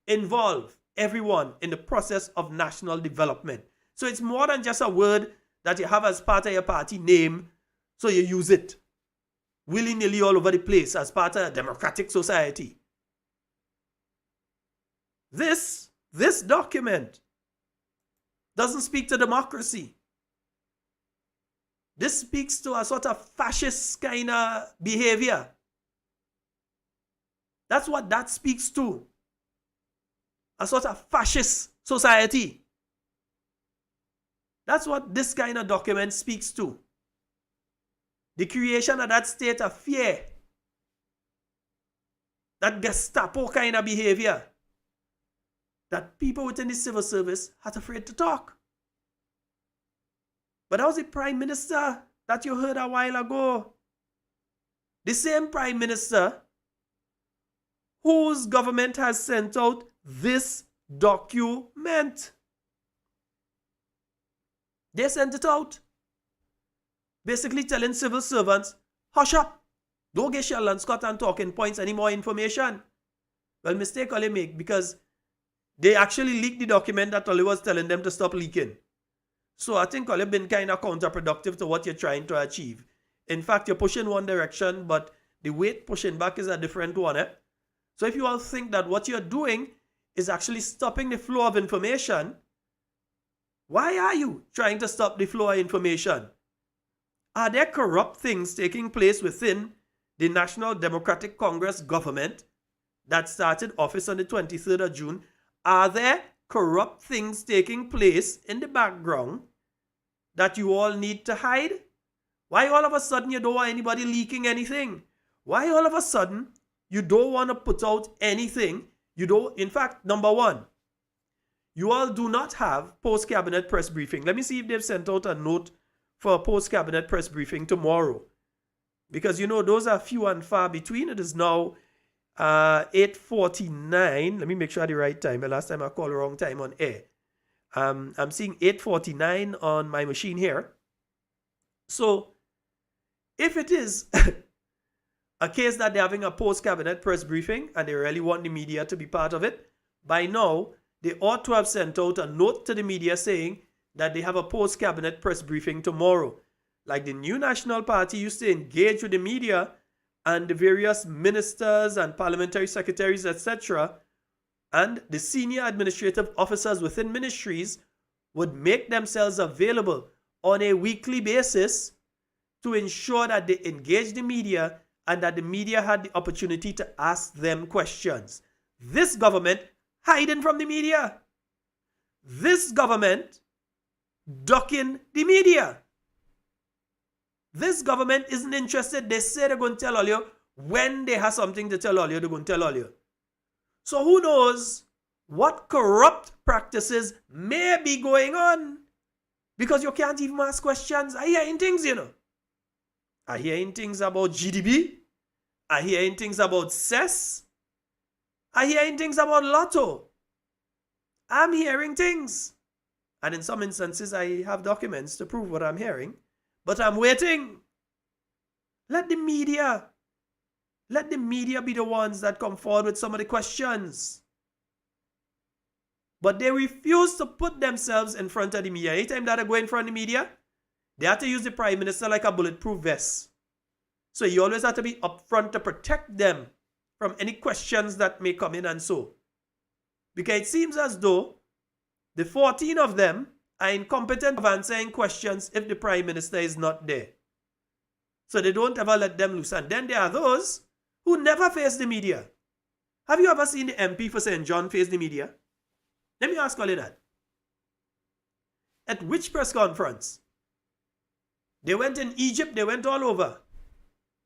B: involve everyone in the process of national development. So it's more than just a word that you have as part of your party name, so you use it willy-nilly all over the place as part of a democratic society. This document doesn't speak to democracy. This speaks to a sort of fascist kind of behavior. That's what that speaks to. A sort of fascist society. That's what this kind of document speaks to. The creation of that state of fear. That Gestapo kind of behavior. That people within the civil service are afraid to talk. But that was the Prime Minister that you heard a while ago. The same Prime Minister whose government has sent out this document. They sent it out. Basically telling civil servants, hush up. Don't get shell and Scott and talking points any more information. Well, mistake Oli make because they actually leaked the document that Oli was telling them to stop leaking. So I think Oli been kind of counterproductive to what you're trying to achieve. In fact, you're pushing one direction, but the weight pushing back is a different one. So if you all think that what you're doing is actually stopping the flow of information, why are you trying to stop the flow of information? Are there corrupt things taking place within the National Democratic Congress government that started office on the 23rd of June? Are there corrupt things taking place in the background that you all need to hide? Why all of a sudden you don't want anybody leaking anything? Why all of a sudden you don't want to put out anything? You don't. In fact, number one, you all do not have post-cabinet press briefing. Let me see if they've sent out a note for a post-cabinet press briefing tomorrow. Because, you know, those are few and far between. It is now 8:49. Let me make sure I have the right time. The last time I called the wrong time on air. I'm seeing 8:49 on my machine here. So, if it is a case that they're having a post-cabinet press briefing and they really want the media to be part of it, by now, they ought to have sent out a note to the media saying, that they have a post-cabinet press briefing tomorrow. Like the new National Party used to engage with the media and the various ministers and parliamentary secretaries, etc., and the senior administrative officers within ministries would make themselves available on a weekly basis to ensure that they engage the media and that the media had the opportunity to ask them questions. This government hiding from the media. This government ducking the media. This government isn't interested. They say they're going to tell all you. When they have something to tell all you, they're going to tell all you. So who knows what corrupt practices may be going on? Because you can't even ask questions. I hearing things, I hearing things about GDP. I hearing things about CES. I hearing things about Lotto. I'm hearing things. And in some instances, I have documents to prove what I'm hearing. But I'm waiting. Let the media be the ones that come forward with some of the questions. But they refuse to put themselves in front of the media. Anytime that they go in front of the media, they have to use the Prime Minister like a bulletproof vest. So you always have to be upfront to protect them from any questions that may come in and so. Because it seems as though the 14 of them are incompetent of answering questions if the Prime Minister is not there. So they don't ever let them loose. And then there are those who never face the media. Have you ever seen the MP for St. John face the media? Let me ask all of that. At which press conference? They went in Egypt, they went all over.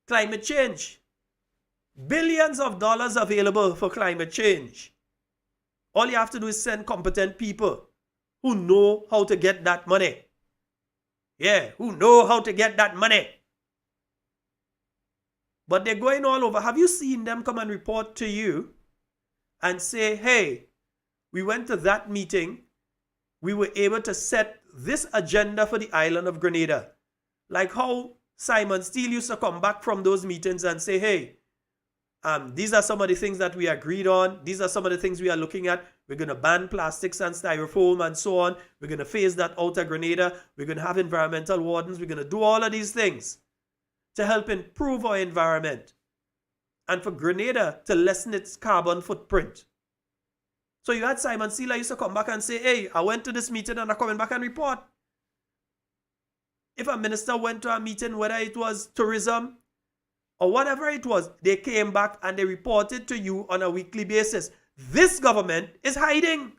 B: Climate change. Billions of dollars available for climate change. All you have to do is send competent people who know how to get that money. Yeah, who know how to get that money. But they're going all over. Have you seen them come and report to you and say, hey, we went to that meeting. We were able to set this agenda for the island of Grenada. Like how Simon Steele used to come back from those meetings and say, hey, these are some of the things that we agreed on. These are some of the things we are looking at. We're going to ban plastics and styrofoam and so on. We're going to phase that out of Grenada. We're going to have environmental wardens. We're going to do all of these things to help improve our environment and for Grenada to lessen its carbon footprint. So you had Simon Steele used to come back and say, hey, I went to this meeting and I'm coming back and report. If a minister went to a meeting, whether it was tourism or whatever it was, they came back and they reported to you on a weekly basis. This government is hiding.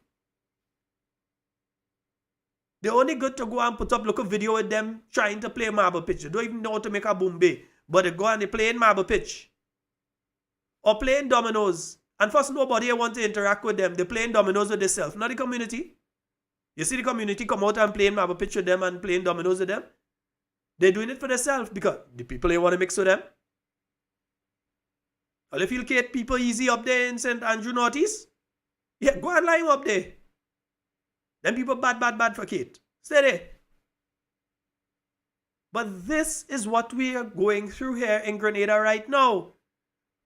B: They only good to go and put up local video with them trying to play marble pitch. They don't even know how to make a boombe, but they go and they play in marble pitch or playing dominoes. And first, nobody want to interact with them. They're playing dominoes with themselves, not the community. You see the community come out and playing marble pitch with them and playing dominoes with them. They're doing it for themselves because the people they want to mix with them. Well, if you get people easy up there in St. Andrew Northeast, yeah, go and line up there. Them people bad for Kate. Stay there. But this is what we are going through here in Grenada right now.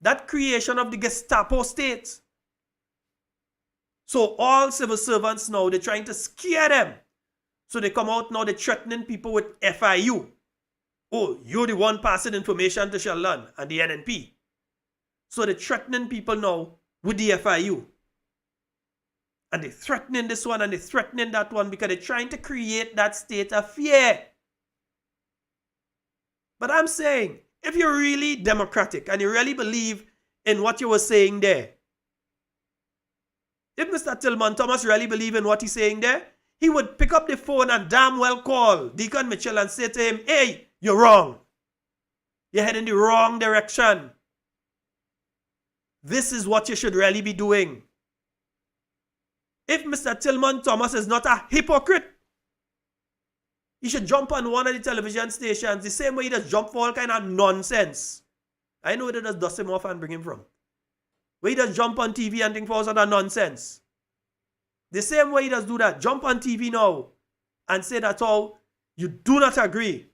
B: That creation of the Gestapo state. So all civil servants now, they're trying to scare them. So they come out now, they're threatening people with FIU. Oh, you're the one passing information to Sheldon and the NNP. So they're threatening people now with the FIU. And they're threatening this one and they're threatening that one because they're trying to create that state of fear. But I'm saying, if you're really democratic and you really believe in what you were saying there, if Mr. Tillman Thomas really believed in what he's saying there, he would pick up the phone and damn well call Deacon Mitchell and say to him, hey, you're wrong. You're heading the wrong direction. This is what you should really be doing. If Mr. Tillman Thomas is not a hypocrite, he should jump on one of the television stations the same way he does jump for all kind of nonsense. I know where they just dust him off and bring him from. Where he does jump on TV and think for all sort of nonsense. The same way he does do that. Jump on TV now and say that all you do not agree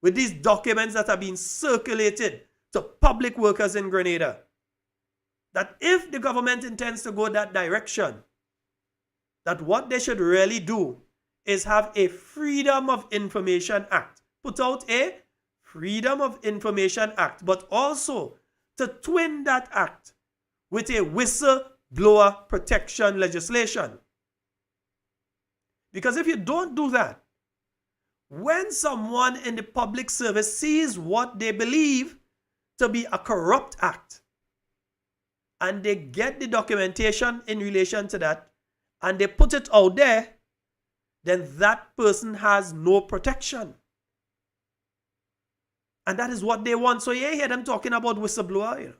B: with these documents that are being circulated to public workers in Grenada. That if the government intends to go that direction, that what they should really do is have a Freedom of Information Act. Put out a Freedom of Information Act, but also to twin that act with a whistleblower protection legislation. Because if you don't do that, when someone in the public service sees what they believe to be a corrupt act, and they get the documentation in relation to that, and they put it out there, then that person has no protection. And that is what they want. So you hear them talking about whistleblower. You know.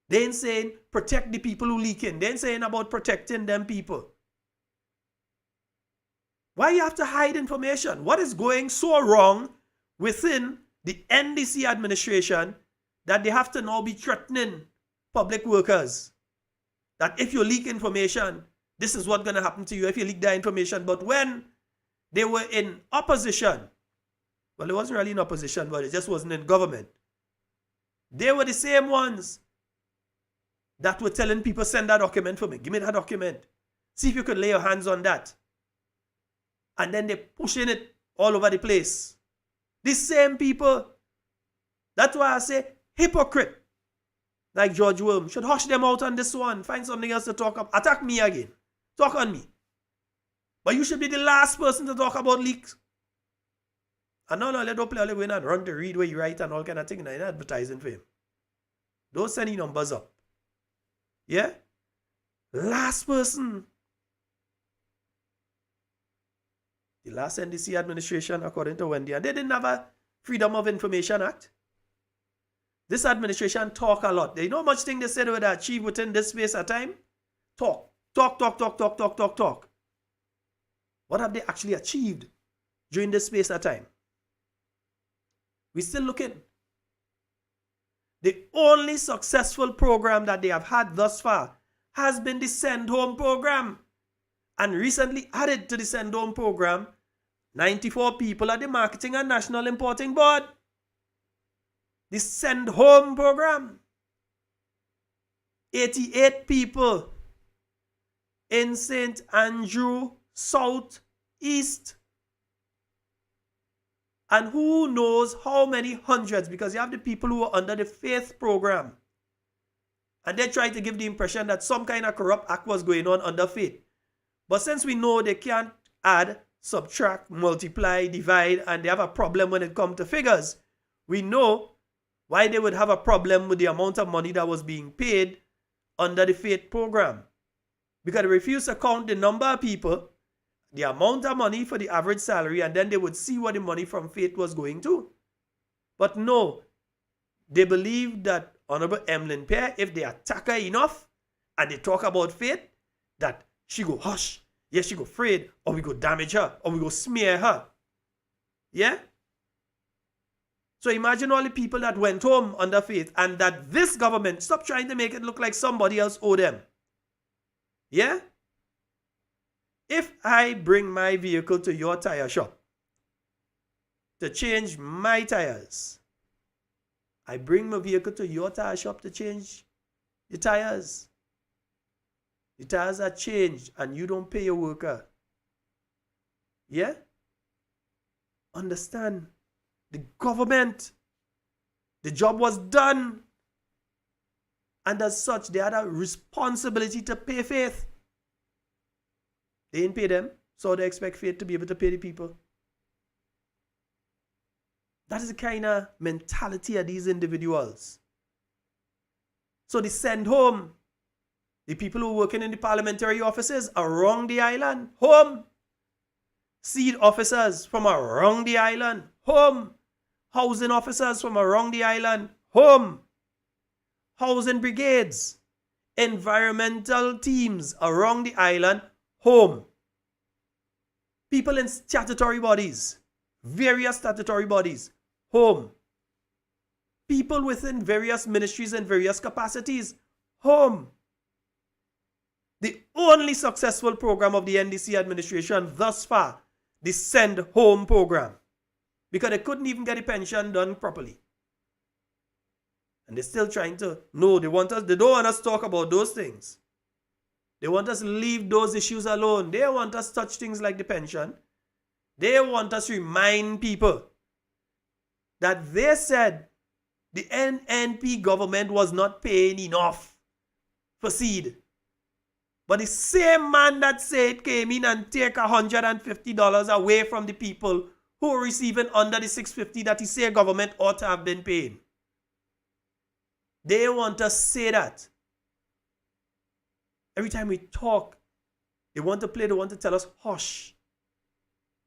B: They ain't saying protect the people who leak in. They ain't saying about protecting them people. Why you have to hide information? What is going so wrong within the NDC administration that they have to now be threatening public workers? That if you leak information, this is what's going to happen to you if you leak that information. But when they were in opposition, well, it wasn't really in opposition, but it just wasn't in government. They were the same ones that were telling people, send that document for me. Give me that document. See if you could lay your hands on that. And then they're pushing it all over the place. These same people. That's why I say hypocrite. Like George Worm. Should hush them out on this one. Find something else to talk about. Attack me again. Talk on me. But you should be the last person to talk about leaks. And no, let don't play all the way and run to read where you write and all kind of thing. And you're advertising for him. Don't send your numbers up. Yeah? Last person. The last NDC administration, according to Wendy, and they didn't have a Freedom of Information Act. This administration talk a lot. They know much thing they said they would achieve within this space of time. Talk. What have they actually achieved during this space of time? We're still looking. The only successful program that they have had thus far has been the Send Home program. And recently added to the Send Home program, 94 people at the Marketing and National Importing Board. The Send Home program. 88 people in St. Andrew South East. And who knows how many hundreds, because you have the people who are under the Faith program. And they try to give the impression that some kind of corrupt act was going on under Faith. But since we know they can't add, subtract, multiply, divide, and they have a problem when it comes to figures, we know why they would have a problem with the amount of money that was being paid under the Faith program. Because they refused to count the number of people, the amount of money for the average salary, and then they would see what the money from Faith was going to. But no, they believe that Honorable Emlyn Pear, if they attack her enough and they talk about Faith, that she go hush, yes, she go afraid, or we go damage her, or we go smear her. Yeah? So imagine all the people that went home under Faith, and that this government stop trying to make it look like somebody else owe them. Yeah? If I bring my vehicle to your tire shop to change my tires, I bring my vehicle to your tire shop to change the tires. The tires are changed and you don't pay your worker. Yeah? Understand. The government, the job was done. And as such, they had a responsibility to pay Faith. They didn't pay them, so they expect Faith to be able to pay the people. That is the kind of mentality of these individuals. So they send home the people who are working in the parliamentary offices around the island, home. Seed officers from around the island, home. Housing officers from around the island, home. Housing brigades, environmental teams around the island, home. People in statutory bodies, various statutory bodies, home. People within various ministries and various capacities, home. The only successful program of the NDC administration thus far, the Send Home program. Because they couldn't even get the pension done properly. And they're still trying to, no, they don't want us to talk about those things. They want us to leave those issues alone. They want us to touch things like the pension. They want us to remind people that they said the NNP government was not paying enough for seed. But the same man that said came in and take $150 away from the people who are receiving under the $650 that he said government ought to have been paying. They want us to say that. Every time we talk, they want to tell us, hush.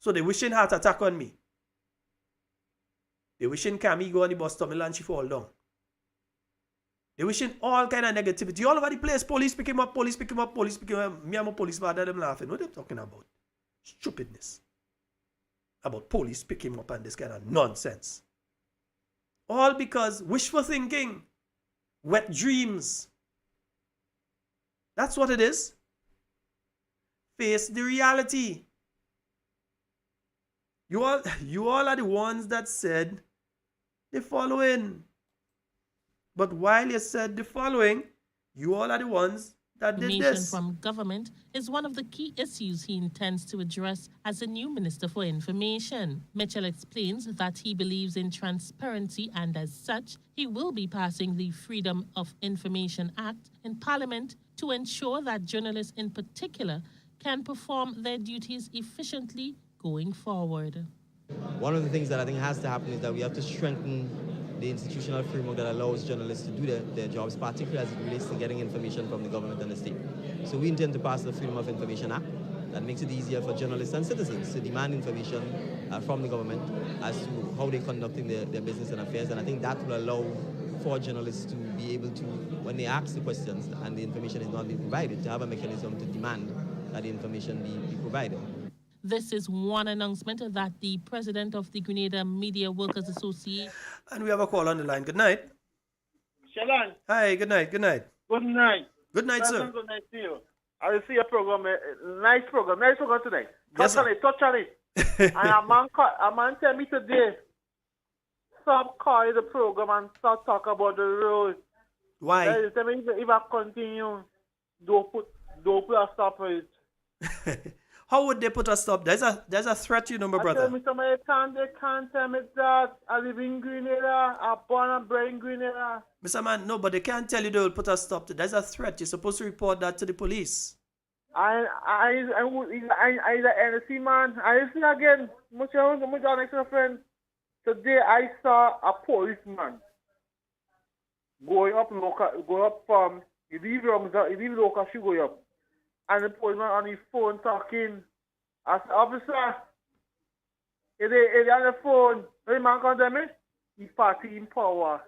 B: So they wishing heart attack on me. They wishing Camille go on the bus terminal and she fall down. They wishing all kind of negativity all over the place. Police pick him up, police pick him up, police pick him up. Me and my police father, them laughing. What are they talking about? Stupidness. About police pick him up and this kind of nonsense. All because wishful thinking, wet dreams. That's what it is. Face the reality. You all are the ones that said the following. But while you said the following, you all are the ones that did
E: Information
B: this.
E: from government is one of the key issues he intends to address as the new Minister for Information. Mitchell explains that he believes in transparency and as such, he will be passing the Freedom of Information Act in Parliament to ensure that journalists in particular can perform their duties efficiently going forward.
F: One of the things that I think has to happen is that we have to strengthen the institutional framework that allows journalists to do their jobs, particularly as it relates to getting information from the government and the state. So we intend to pass the Freedom of Information Act that makes it easier for journalists and citizens to demand information from the government as to how they're conducting their business and affairs. And I think that will allow for journalists to be able to, when they ask the questions and the information is not being provided, to have a mechanism to demand that the information be provided.
E: This is one announcement that the president of the Grenada Media Workers Association.
B: And we have a call on the line. Good night.
I: Shalon.
B: Hi, good night, good night.
I: Good night.
B: Good night, sir.
I: Good night to you. I will see your program. Nice program today.
B: Yes,
I: Touch on it. And a man tell me today, stop calling the program and start talk about the road.
B: Why?
I: Tell me if I continue, don't put a stop for it.
B: How would they put a stop? There's a threat, you know, my brother.
I: Tell me somebody they can't tell me that I live in Grenada, I'm born and bred in Grenada.
B: Mr. Man, no, but they can't tell you they will put a stop to. There's a threat. You're supposed to report that to the police.
I: I the NC man. I listen again. Much next friend. Today I saw a policeman going up from he leave local she go up. And the policeman on his phone talking. I said, officer, if they on the phone, the man can tell me, he's party in power.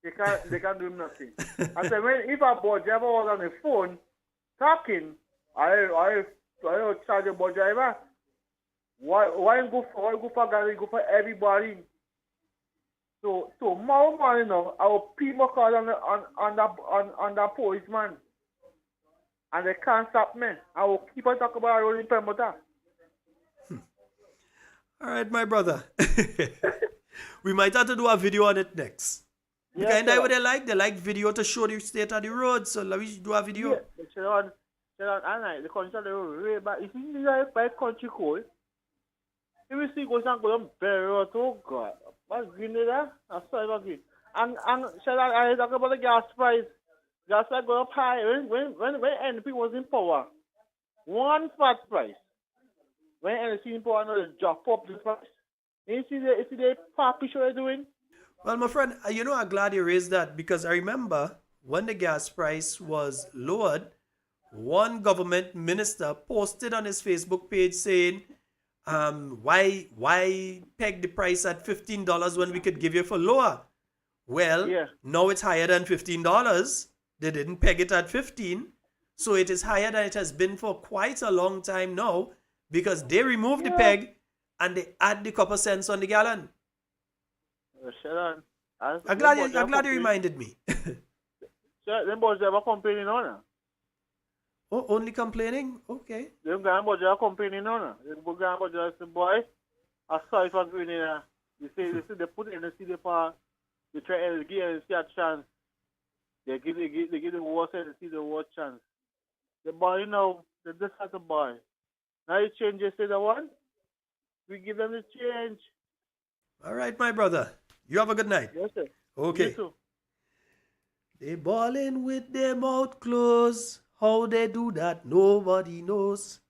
I: They can't do nothing. I said, if a bus driver was on the phone talking, I charge the bus driver. Why go for Gary, go for everybody? So more money now, I will pay my card on that policeman. And they can't stop me. I will keep on talking about rolling promoter.
B: All right, my brother. We might have to do a video on it next.
I: Yeah,
B: Because that's what they like. They like video to show the state of the road. So let me do a video.
I: Yeah, the country of the road really bad. If you see by country code, if you see goes and go very road, oh God. What's green there? I'm sorry about green. And I talk about the gas price. Gas price go up high. When NP was in power, one fat price. When NP in power, now they drop up the price. You see the papi show they're doing?
B: Well, my friend, you know, I'm glad you raised that because I remember when the gas price was lowered, one government minister posted on his Facebook page saying, why peg the price at $15 when we could give you for lower? Well,
I: Yeah.
B: now it's higher than $15. They didn't peg it at 15. So it is higher than it has been for quite a long time now because they removed the peg and they add the couple cents on the gallon. I'm glad you reminded me.
I: Them boys ever complaining on her.
B: Oh, only complaining? Okay.
I: Them guys boys ever complaining on her. Them guys boys say, boy, I saw it for green here. You see they put in the city for they try to give NC a chance. They give the worst and see the worst chance. The boy, they just had a boy. Now you change to the one. We give them the change.
B: All right, my brother. You have a good night.
I: Yes, sir.
B: Okay.
I: You too.
B: They ballin' with their mouth closed. How they do that, nobody knows.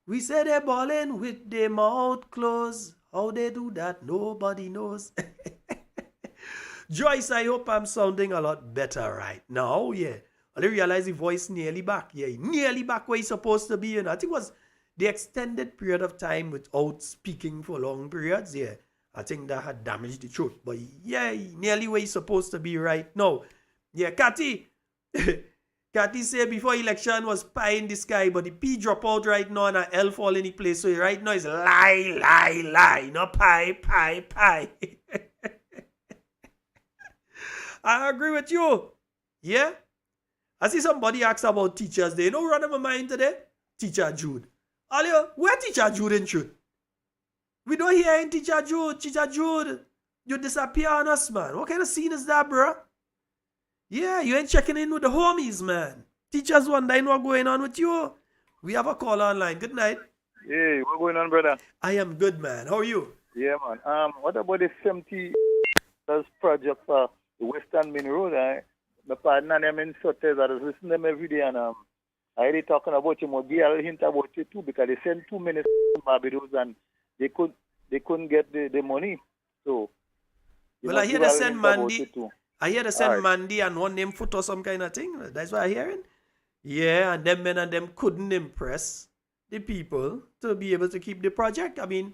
B: We say they ballin' with their mouth closed. How they do that, nobody knows. Joyce, I hope I'm sounding a lot better right now. Yeah. I realize the voice nearly back. Yeah, nearly back where he's supposed to be. I think it was the extended period of time without speaking for long periods. Yeah. I think that had damaged the throat. But yeah, nearly where he's supposed to be right now. Yeah, Cathy. Cathy said before election was pie in the sky, but the P drop out right now and a L fall in the place. So right now it's lie. No pie. I agree with you. Yeah? I see somebody ask about teachers. They know run in my mind today. Teacher Jude. Alio, where Teacher Jude in truth? We don't hear in Teacher Jude. Teacher Jude, you disappear on us, man. What kind of scene is that, bro? Yeah, you ain't checking in with the homies, man. Teachers wondering what's going on with you. We have a call online. Good night.
D: Hey, what's going on, brother?
B: I am good, man. How are you?
D: Yeah, man. What about the 70 project for the Western Main Road? My partner and them in Sotes, I was listening to them every day, and I already talking about you. I'll hint about you too, because they sent 2 minutes to Barbados and they couldn't get the money. So,
B: well, I hear they send Mandy. I hear they send Mandy and one name foot or some kind of thing. That's what I'm hearing. Yeah, and them men and them couldn't impress the people to be able to keep the project. I mean,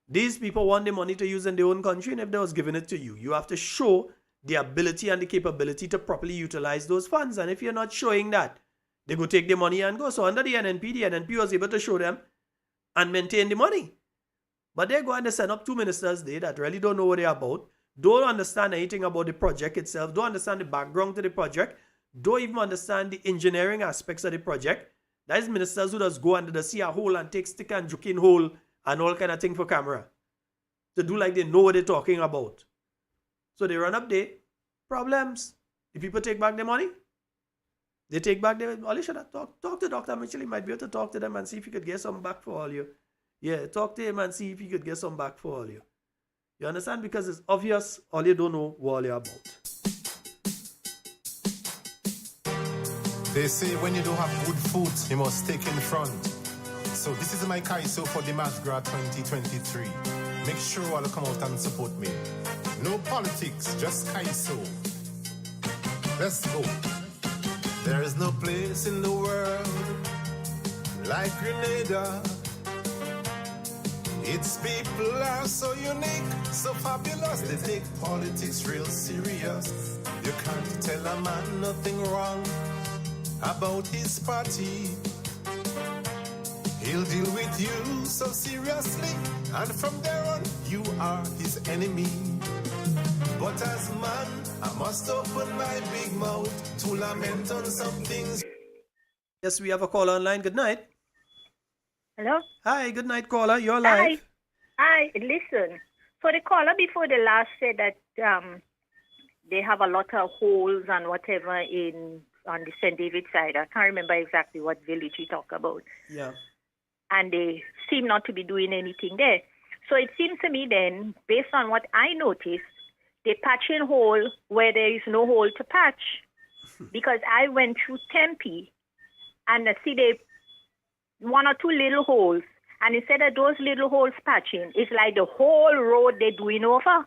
B: these people want the money to use in their own country, and if they was giving it to you, you have to show the ability and the capability to properly utilize those funds. And if you're not showing that, they go take the money and go. So under the NNP was able to show them and maintain the money. But they go and they send up 2 ministers there that really don't know what they're about, don't understand anything about the project itself, don't understand the background to the project, don't even understand the engineering aspects of the project. That is ministers who just go under the see a hole and take stick and juke in hole and all kind of thing for camera. To do like they know what they're talking about. So they run up there, problems. The people take back their money. They take back their money. All you should have talk to Dr. Mitchell. He might be able to talk to them and see if he could get some back for all you. Yeah, talk to him and see if he could get some back for all you. You understand? Because it's obvious all you don't know what you're about.
A: They say when you don't have good food, you must take in front. So this is my Kaiso for the Masgra 2023. Make sure you all come out and support me. No politics, just Kaiso. Let's go. There is no place in the world like Grenada. Its people are so unique, so fabulous. They take politics real serious. You can't tell a man nothing wrong about his party. He'll deal with you so seriously, and from there on, you are his enemy. But as man, I must open my big mouth to lament on some things.
B: Yes, we have a caller online. Good night.
J: Hello?
B: Hi, good night, caller. You're live.
J: Hi, listen. So the caller before the last said that they have a lot of holes and whatever on the St. David side. I can't remember exactly what village he talked about.
B: Yeah.
J: And they seem not to be doing anything there. So it seems to me then, based on what I noticed, they patch in hole where there is no hole to patch. Because I went through Tempe and I see they 1 or 2 little holes. And instead of those little holes patching, it's like the whole road they're doing over.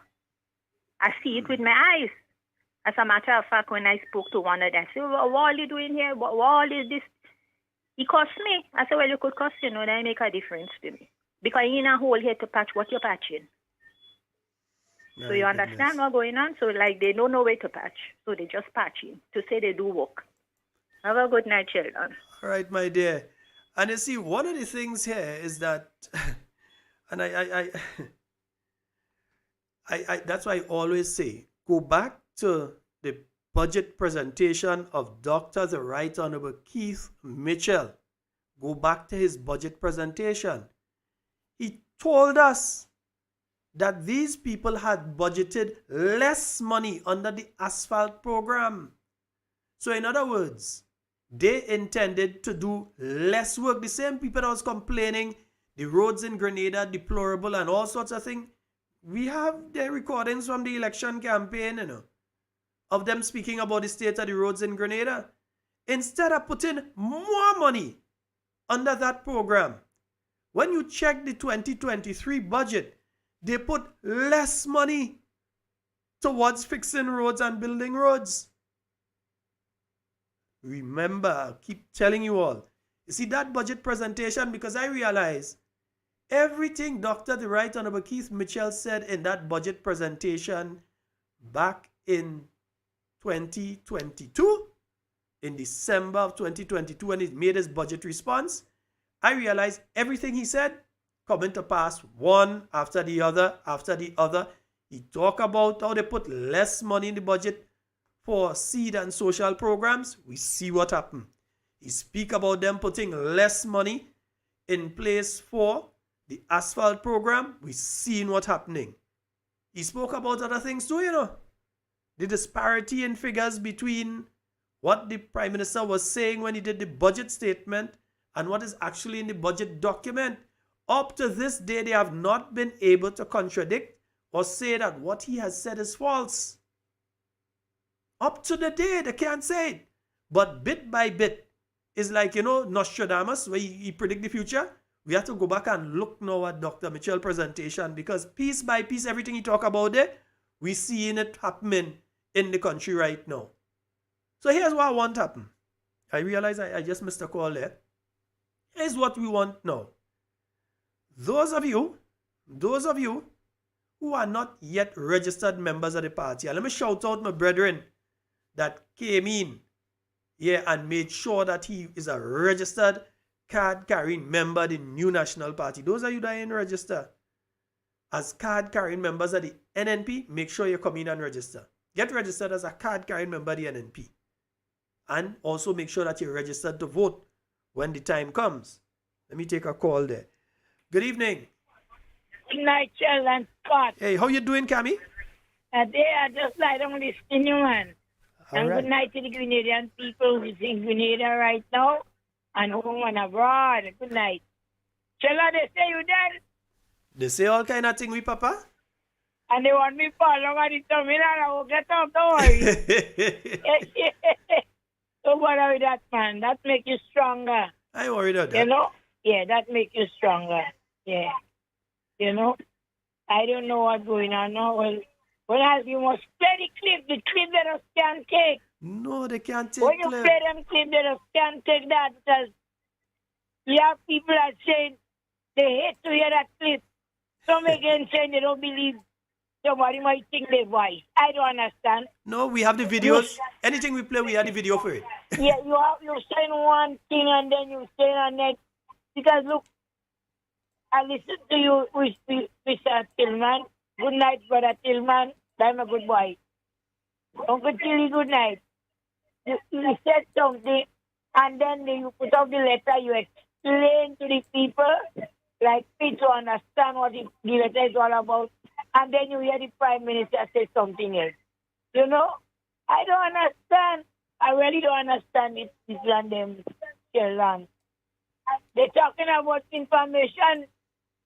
J: I see it with my eyes. As a matter of fact, when I spoke to one of them, I said, well, what are you doing here? What is this? He cussed me. I said, well, you could cuss, that make a difference to me. Because you're in a hole here to patch what you're patching. So you understand what's going on? So like they don't know where to patch. So they just patching to say they do work. Have a good night, children.
B: All right, my dear. And you see, one of the things here is that, and I that's why I always say, go back to the budget presentation of Dr. the Right Honorable Keith Mitchell. Go back to his budget presentation. He told us that these people had budgeted less money under the asphalt program. So in other words, they intended to do less work. The same people that was complaining the roads in Grenada deplorable and all sorts of things. We have their recordings from the election campaign, of them speaking about the state of the roads in Grenada. Instead of putting more money under that program, when you check the 2023 budget, they put less money towards fixing roads and building roads. Remember, I keep telling you all, you see that budget presentation, because I realize everything Dr. the Right Honorable Keith Mitchell said in that budget presentation back in 2022, in December of 2022, when he made his budget response, I realized everything he said coming to pass one after the other after the other. He talked about how they put less money in the budget for seed and social programs. We see what happened. He speak about them putting less money in place for the asphalt program. We seen what happening. He spoke about other things too, The disparity in figures between what the Prime Minister was saying when he did the budget statement and what is actually in the budget document. Up to this day, they have not been able to contradict or say that what he has said is false. Up to the day, they can't say it. But bit by bit, it's like, Nostradamus, where he predict the future. We have to go back and look now at Dr. Mitchell's presentation, because piece by piece, everything he talk about there, we seeing it happening in the country right now. So here's what I want to happen. I realize I just missed a call there. Here's what we want now. Those of you who are not yet registered members of the party, and let me shout out my brethren that came in and made sure that he is a registered card-carrying member of the new National Party. Those of you that ain't registered as card-carrying members of the NNP, make sure you come in and register. Get registered as a card-carrying member of the NNP. And also make sure that you're registered to vote when the time comes. Let me take a call there. Good evening.
K: Good night, Chell and Scott.
B: Hey, how you doing, Cammy?
K: They are just like I'm listening, you, man. And
B: right.
K: Good night to the Grenadian people who's in Grenada right now and home and abroad. Good night. Chell, they say you dead?
B: They say all kind of thing with Papa?
K: And they want me fall over the terminal. I will get up, don't worry. Don't bother with that, man. That make you stronger.
B: I ain't worried about that.
K: Yeah, that make you stronger. Yeah. I don't know what's going on now. Well, you must play the clip that us can take.
B: No, they can't take
K: when you
B: clip.
K: Play them clip that us can take that, because we have people that say they hate to hear that clip. Some again saying they don't believe somebody might think their voice. I don't understand.
B: No, we have the videos. Anything we play, we have the video for it.
K: Yeah, you saying one thing and then you say the next. Because look, I listen to you, Mr. Tillman. Good night, Brother Tillman. I'm a good boy. Uncle Tilly, good night. You said something, and then you put up the letter, you explain to the people, like me to understand what the letter is all about, and then you hear the Prime Minister say something else. I don't understand. I really don't understand this land, land. They're talking about information.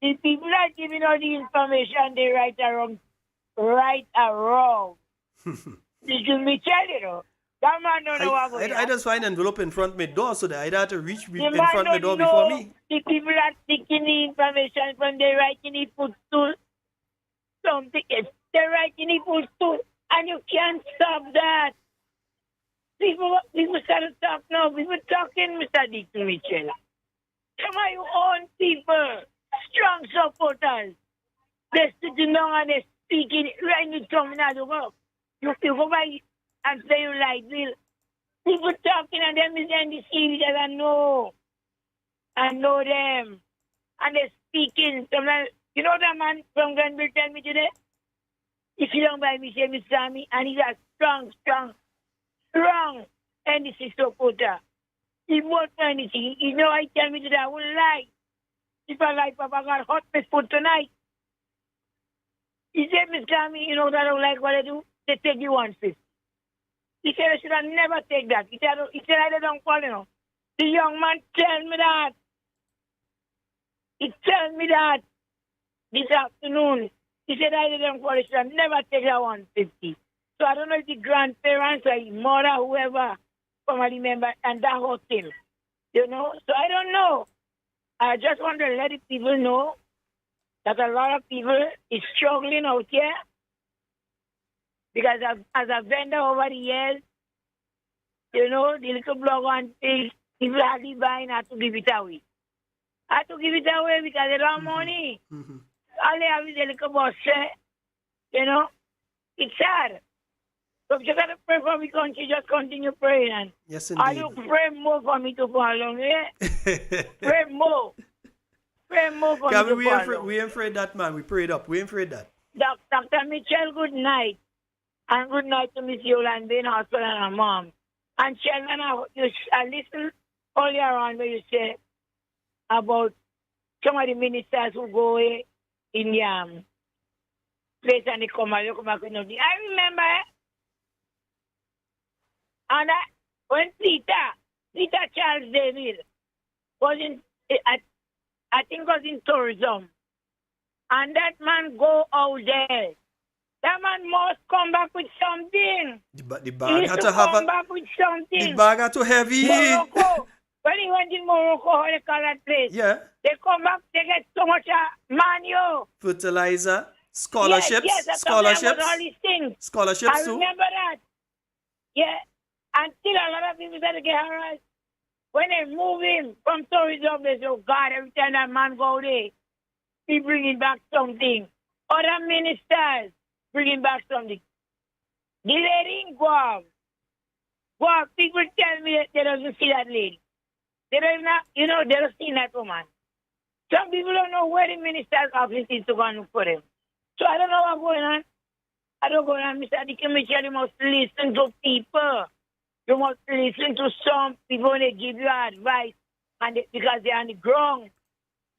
K: The people are giving all the information, they right or wrong. This is Mitchell, That man don't know what going on.
B: I just find an envelope in front of my door, so that I had to reach in front of my door before me.
K: The people are taking the information from the writing the footstool. Something else. They're writing the footstool, and you can't stop that. People start to talk now. People talking, Mr. Dick Mitchell. Some of your own people, strong supporters, they're sitting down and they're speaking right in the terminal. You go by and say you like Bill. People talking and them is in the series and I know them. And they're speaking. Sometimes, that man from Granville tell me today? If you don't buy me, say Mr. Sammy, and he's a strong NDC supporter. He won't do anything. I tell me that I wouldn't lie. If I like Papa got hot my foot tonight. He said, Mr. Tommy, that I don't like what I do. They take you 150. He said I should have never take that. He said I don't call, you know. The young man tell me that. He tell me that this afternoon. He said I didn't call, I should have never take that 150. So I don't know if the grandparents or his mother, whoever, family member, and that hotel. You know? So I don't know. I just want to let the people know that a lot of people is struggling out here. Because as a vendor over the years, you know, the little blog and things, people hardly buying, I had to give it away. I had to give it away because they don't have money. All they have is a little boss, you know. It's sad. So if you got to pray for my country, just continue praying.
B: Yes, indeed.
K: I do pray more for me to fall along, yeah? Pray more. Pray more for me to fall along.
B: We ain't afraid that, man. We prayed up. We ain't afraid that.
K: Dr. Mitchell, good night. And good night to Miss Yolande in hospital and her mom. And Sheldon, I listened earlier on where you said about some of the ministers who go away in the place and they come back with nothing. I remember, and when Peter Charles David was in, I think was in tourism, and that man go out there. That man must come back with something.
B: The bag had to have
K: come back with something.
B: The bag had to heavy.
K: Morocco. When he went in Morocco, how they call that place?
B: Yeah.
K: They come back, they get so much manual.
B: Fertilizer, scholarships,
K: yes,
B: scholarships,
K: all these things.
B: Scholarships
K: I
B: too.
K: remember that. Yeah. Until a lot of people said to get harassed. When they move him from tourism, they say, oh God, every time that man go there, he bringing back something. Other ministers bringing back something. The lady in Guam, people tell me that they don't see that lady. They don't not, they don't see that woman. Some people don't know where the minister's office is to go and look for them. So I don't know what's going on. I don't go on, Mr. Dickie Mitchell, you must listen to people. You must listen to some people when they give you advice because they're on the ground.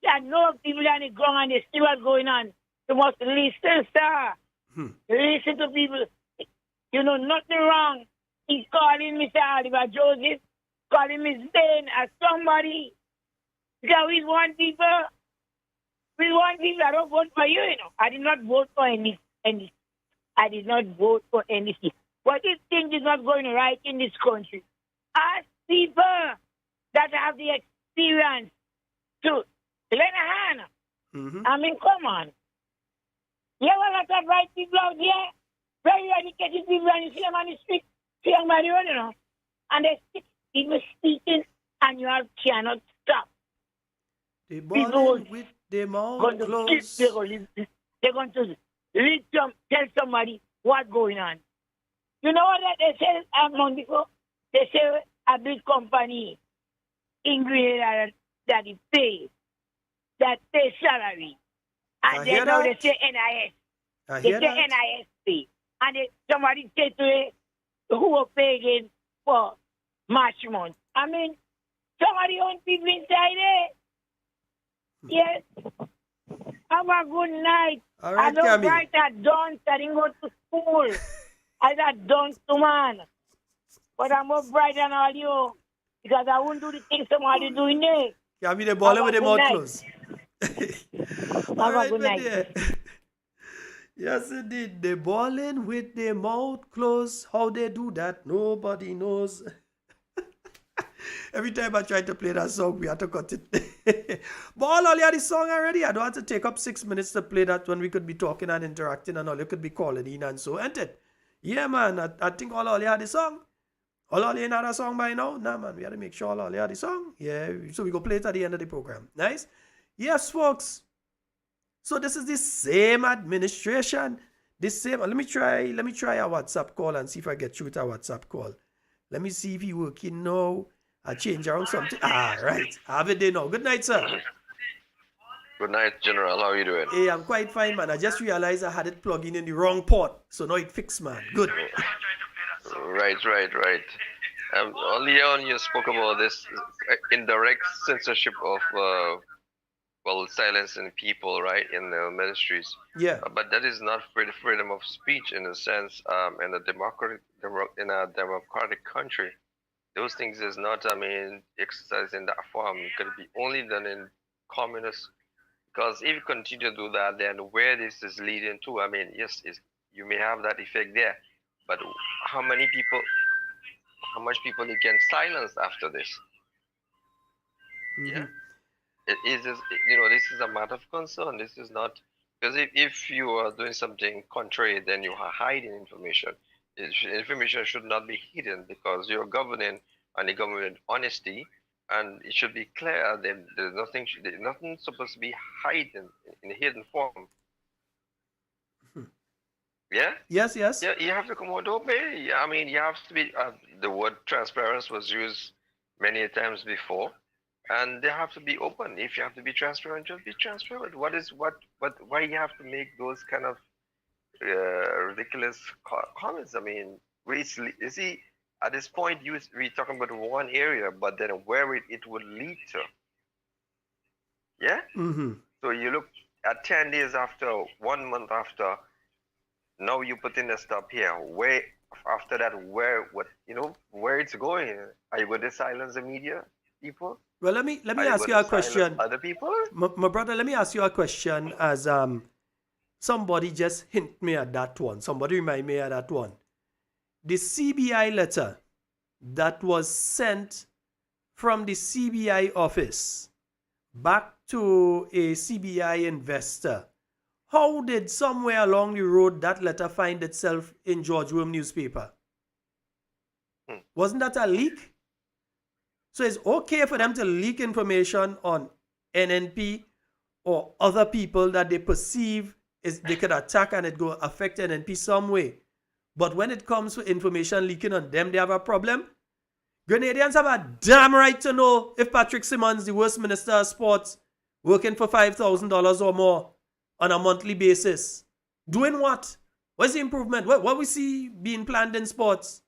K: There are no people on the ground and they see what's going on. You must listen, sir. Listen to people. You know, nothing wrong. He's calling Mr. Oliver Joseph, calling Miss Bain as somebody. Because we want people. We want people. I don't vote for you, you know. I did not vote for any. I did not vote for anything. But this thing is not going right in this country. Ask people that have the experience to lend a hand. I mean, come on. You have a lot of right people out here, very educated people, and you see them on the street, see them by the road, you know, and they stick people speaking, and you cannot stop.
B: They balling with their mouth closed.
K: They're going to tell somebody what's going on. You know what they say a month ago? They say a big company in Grenada that pay salary. And then now they say NIS. They say NIS pay. And somebody say to it, who are paying for March month. I mean, somebody own people inside there. Yes. Have a good night.
B: All right,
K: I don't
B: Camille.
K: write that done. I didn't go to school. I got done to man. But I'm more bright than all you. Because I won't do the things somebody doing there.
B: Camille, they balling with their mouth closed.
K: Have a good night.
B: Yes, indeed. They balling with their mouth closed. How they do that, nobody knows. Every time I try to play that song, we have to cut it. But all you had the song already. I don't have to take up 6 minutes to play that when we could be talking and interacting and all. You could be calling in and so, ain't it? Yeah, man. I think all you had the song. All you had a song by now? Nah, man. We had to make sure all you had the song. Yeah. So we go play it at the end of the program. Nice? Yes, folks. So this is the same administration. This same. Let me try a WhatsApp call and see if I get through to a WhatsApp call. Let me see if he working now. I change around something. Right. Have a day now. Good night, sir.
L: Good night, General. How are you doing?
B: Hey, I'm quite fine, man. I just realized I had it plugged in the wrong port. So now it fixed, man. Good.
L: Right. Earlier on, you spoke about this indirect censorship of well, silencing people, right, in the ministries.
B: Yeah.
L: But that is not freedom of speech in a sense. In in a democratic country, those things is not. I mean, exercised in that form. It could be only done in communist. Because if you continue to do that, then where this is leading to, I mean, yes, you may have that effect there, but how many people, how much people you can silence after this?
B: Mm-hmm.
L: Yeah. It is just, this is a matter of concern. This is not, because if you are doing something contrary, then you are hiding information. Information should not be hidden because you're governing on the government honesty, and it should be clear that there's nothing supposed to be hidden in a hidden form. Yeah.
B: Yes, yes.
L: Yeah, you have to come out open. Yeah, I mean, you have to be. The word transparent was used many times before, and they have to be open. If you have to be transparent, just be transparent. Why you have to make those kind of ridiculous comments? I mean, you see, at this point, we talking about one area, but then where it would lead to. Yeah.
B: Mm-hmm.
L: So you look at 10 days after, 1 month after. Now you put in a stop here. Where after that, where it's going? Are you going to silence the media people?
B: Well, let me
L: Are you
B: ask you
L: going
B: a
L: to silence
B: question.
L: other people?
B: My brother, let me ask you a question as somebody just hint me at that one. Somebody remind me of that one. The CBI letter that was sent from the CBI office back to a CBI investor. How did somewhere along the road that letter find itself in George Worm newspaper? Wasn't that a leak? So it's okay for them to leak information on NNP or other people that they perceive they could attack and it go affect NNP some way. But when it comes to information leaking on them, they have a problem. Grenadians have a damn right to know if Patrick Simmons, the worst minister of sports, working for $5,000 or more on a monthly basis. Doing what? What's the improvement? What we see being planned in sports?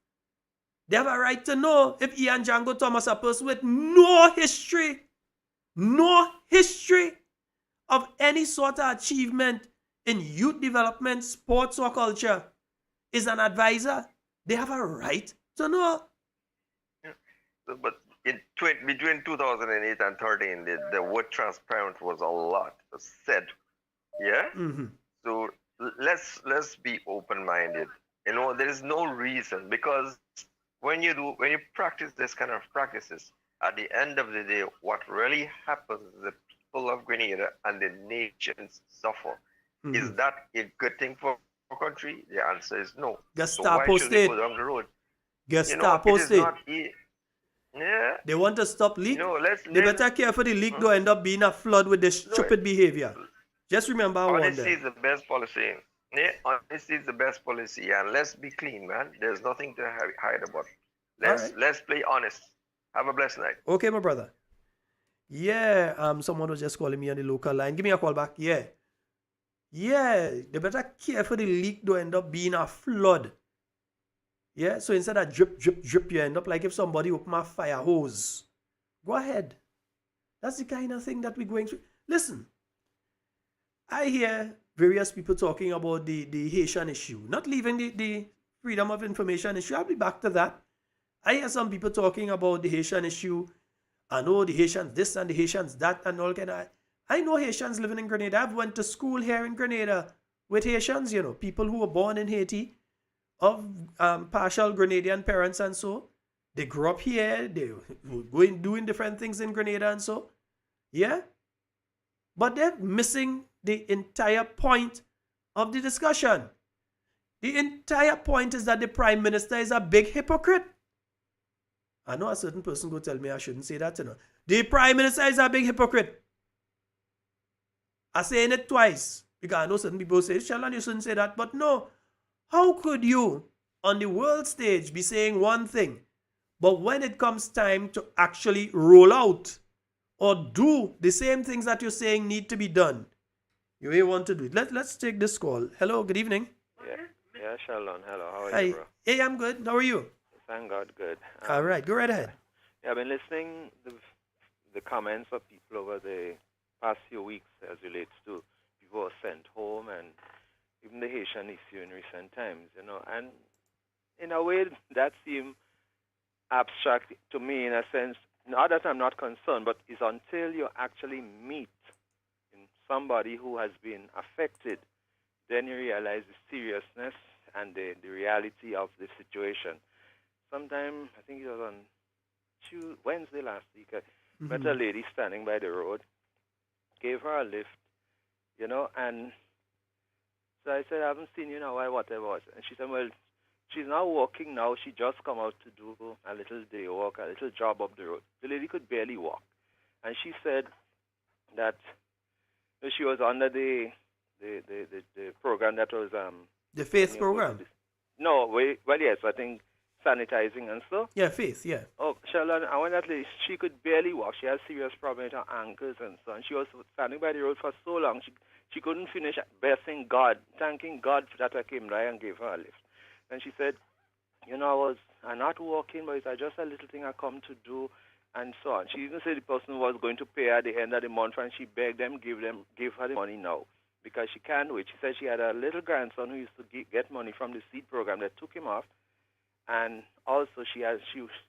B: They have a right to know if Ian Django Thomas, a person with no history of any sort of achievement in youth development, sports or culture, is an advisor. They have a right to know.
L: But between 2008 and 13, the word transparent was a lot said. Yeah.
B: Mm-hmm.
L: So let's be open-minded. There is no reason, because when you practice this kind of practices, at the end of the day, what really happens is the people of Grenada and the nations suffer. Mm-hmm. Is that a good thing for a country? The answer is no.
B: Gestapo
L: so why should we go down the road?
B: Gestapo state.
L: Yeah.
B: They want to stop leak.
L: They
B: better care for the leak don't end up being a flood with this stupid behavior. Just remember
L: honesty is the best policy. Yeah, honesty is the best policy, and let's be clean, man. There's nothing to hide about. Let's play honest. Have a blessed night.
B: Okay, my brother. Yeah, someone was just calling me on the local line. Give me a call back. Yeah, they better care for the leak don't end up being a flood. Yeah, so instead of drip, drip, drip, you end up like if somebody open a fire hose. Go ahead. That's the kind of thing that we're going through. Listen, I hear various people talking about the Haitian issue, not leaving the freedom of information issue. I'll be back to that. I hear some people talking about the Haitian issue. I know the Haitians this and the Haitians that and all kind of. I know Haitians living in Grenada. I've went to school here in Grenada with Haitians, people who were born in Haiti, of partial Grenadian parents and so. They grew up here. They were doing different things in Grenada and so. Yeah. But they're missing the entire point of the discussion. The entire point is that the Prime Minister is a big hypocrite. I know a certain person go tell me I shouldn't say that. The Prime Minister is a big hypocrite. I'm saying it twice. Because I know certain people say, Sheldon, you shouldn't say that. But no. How could you, on the world stage, be saying one thing, but when it comes time to actually roll out or do the same things that you're saying need to be done, you may want to do it. Let's take this call. Hello, good evening.
M: Yeah, Sheldon. Hello, how are
B: Hi.
M: you, bro?
B: Hey, I'm good. How are you?
M: Thank God, good.
B: All right, go right ahead.
M: Yeah, I've been listening to the comments of people over the past few weeks as relates to people who are sent home and even the Haitian issue in recent times, and in a way that seems abstract to me in a sense, not that I'm not concerned, but it's until you actually meet somebody who has been affected, then you realize the seriousness and the reality of the situation. Sometime, I think it was on Wednesday last week, I met a lady standing by the road, gave her a lift, and so I said, I haven't seen you in a while, whatever. And she said, well, she's now walking now. She just come out to do a little day walk, a little job up the road. The lady could barely walk. And she said that she was under the program that was...
B: the FACE program?
M: No, well, yes, I think sanitizing and stuff.
B: Yeah, FACE, yeah.
M: Oh, Sheldon, and when that lady, she could barely walk. She had serious problems with her ankles and so on. She was standing by the road for so long, she couldn't finish blessing God, thanking God that I came by and gave her a lift. And she said, I'm not walking, but it's just a little thing I come to do, and so on. She even said the person was going to pay her at the end of the month, and she begged them, give her the money now, because she can't wait. She said she had a little grandson who used to get money from the seed program that took him off, and also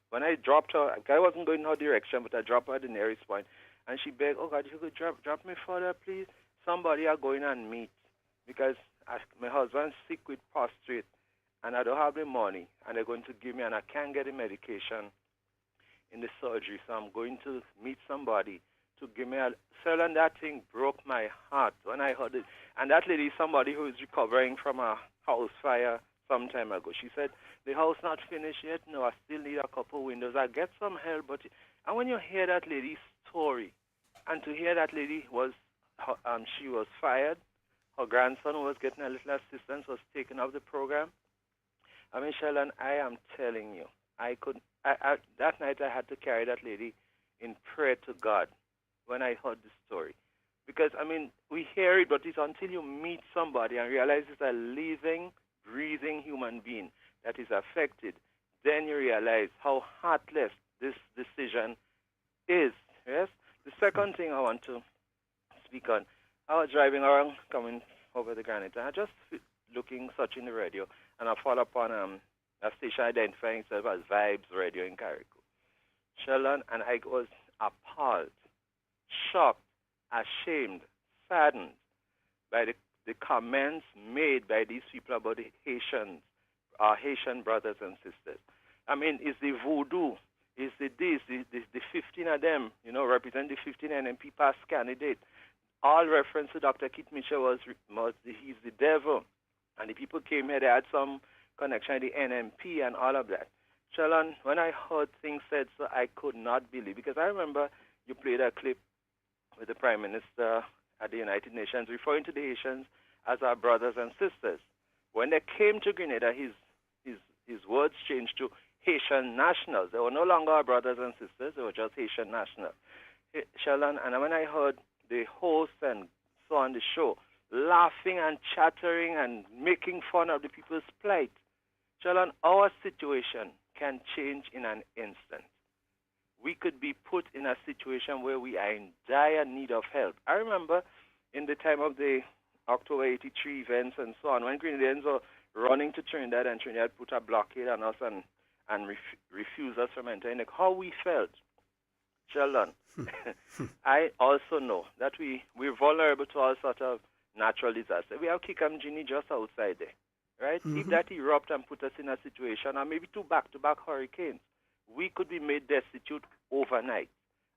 M: when I dropped her, I wasn't going in her direction, but I dropped her at the nearest point, and she begged, oh God, you could drop me further, please. Somebody are going and meet, because my husband's sick with prostate, and I don't have the money, and they're going to give me, and I can't get the medication in the surgery, so I'm going to meet somebody to give me and that thing broke my heart when I heard it. And that lady is somebody who is recovering from a house fire some time ago. She said, the house not finished yet. No, I still need a couple windows. I get some help, and when you hear that lady's story, and to hear that lady she was fired, her grandson was getting a little assistance, was taken off the program. I mean, Sheldon, I am telling you, that night I had to carry that lady in prayer to God when I heard the story. Because, I mean, we hear it, but it's until you meet somebody and realize it's a living, breathing human being that is affected, then you realize how heartless this decision is. Yes? The second thing I want to speak on, I was driving around, coming over the granite, and I just looking, searching the radio, and I fall upon a station identifying itself as Vibes Radio in Carrico. Sheldon, and I was appalled, shocked, ashamed, saddened by the comments made by these people about the Haitians, our Haitian brothers and sisters. I mean, it's the voodoo, it's the 15 of them, represent the 15 NMP past candidate. All reference to Dr. Kit Mitchell he's the devil. And the people came here, they had some connection with the NMP and all of that. Sheldon, when I heard things said so, I could not believe. Because I remember you played a clip with the Prime Minister at the United Nations referring to the Haitians as our brothers and sisters. When they came to Grenada, his words changed to Haitian nationals. They were no longer our brothers and sisters, they were just Haitian nationals. Sheldon, and when I heard the host and so on the show laughing and chattering and making fun of the people's plight, Sheldon, our situation can change in an instant. We could be put in a situation where we are in dire need of help. I remember in the time of the October 83 events and so on, when Grenadians were running to Trinidad and Trinidad put a blockade on us and refused us from entering, how we felt. Sheldon, I also know that we're vulnerable to all sorts of natural disasters. We have Kikamjini just outside there, right? If that erupt and put us in a situation, or maybe two back-to-back hurricanes, we could be made destitute overnight.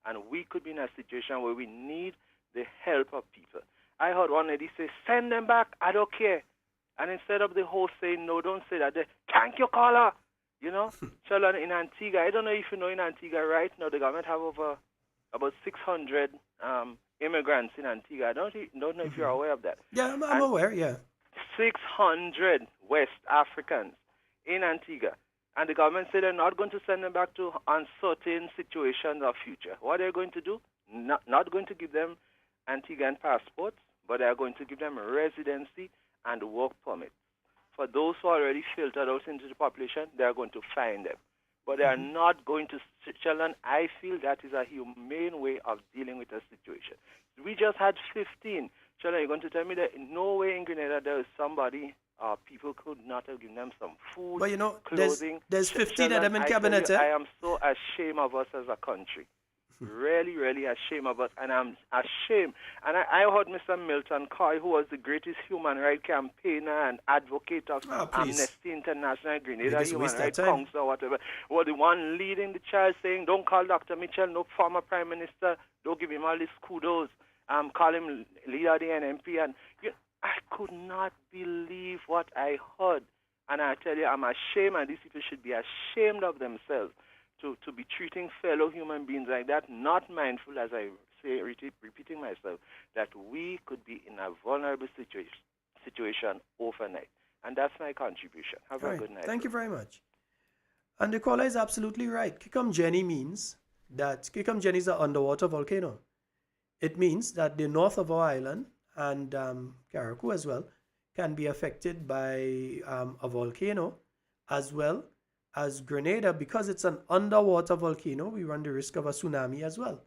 M: And we could be in a situation where we need the help of people. I heard one lady say, send them back, I don't care. And instead of the host saying, no, don't say that, they, thank you, caller. Sheldon, in Antigua, I don't know if you know, in Antigua right now, the government have over about 600 immigrants in Antigua. I don't know if you're aware of that.
B: Yeah, I'm aware, yeah.
M: 600 West Africans in Antigua. And the government said they're not going to send them back to uncertain situations of future. What they're going to do, not going to give them Antiguan passports, but they're going to give them residency and work permits. For those who are already filtered out into the population, they're going to fine them. but they are not going to Seychelles. I feel that is a humane way of dealing with a situation. We just had 15. Shelly, you're going to tell me that in no way in Grenada there is somebody, people could not have given them some food,
B: But you know,
M: clothing.
B: there's 15 of them in cabinet.
M: I am so ashamed of us as a country. Really, really ashamed of us. And I'm ashamed. And I heard Mr. Milton Coy, who was the greatest human rights campaigner and advocate of Amnesty International, Grenada Human Rights Council, or whatever, was the one leading the charge saying, don't call Dr. Mitchell no former prime minister, don't give him all these kudos, call him leader of the NMP. And I could not believe what I heard. And I tell you, I'm ashamed, and these people should be ashamed of themselves to be treating fellow human beings like that, not mindful, as I say, repeating myself, that we could be in a vulnerable situation overnight. And that's my contribution. Have a good night.
B: Thank you very much. And the caller is absolutely right. Kikum Jenny means that Kikum Jenny is an underwater volcano. It means that the north of our island and Carriacou as well can be affected by a volcano, as well as Grenada. Because it's an underwater volcano, we run the risk of a tsunami as well.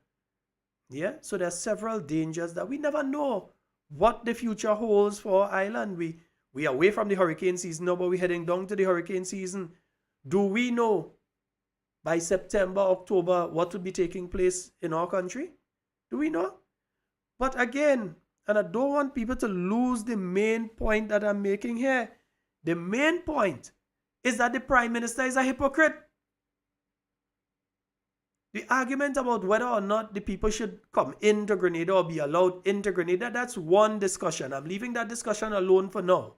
B: Yeah, so there are several dangers that we never know what the future holds for our island. We are away from the hurricane season now, but we're heading down to the hurricane season. Do we know by September, October, what will be taking place in our country? Do we know? But again, and I don't want people to lose the main point that I'm making here. The main point is that the Prime Minister is a hypocrite. The argument about whether or not the people should come into Grenada or be allowed into Grenada, that's one discussion. I'm leaving that discussion alone for now.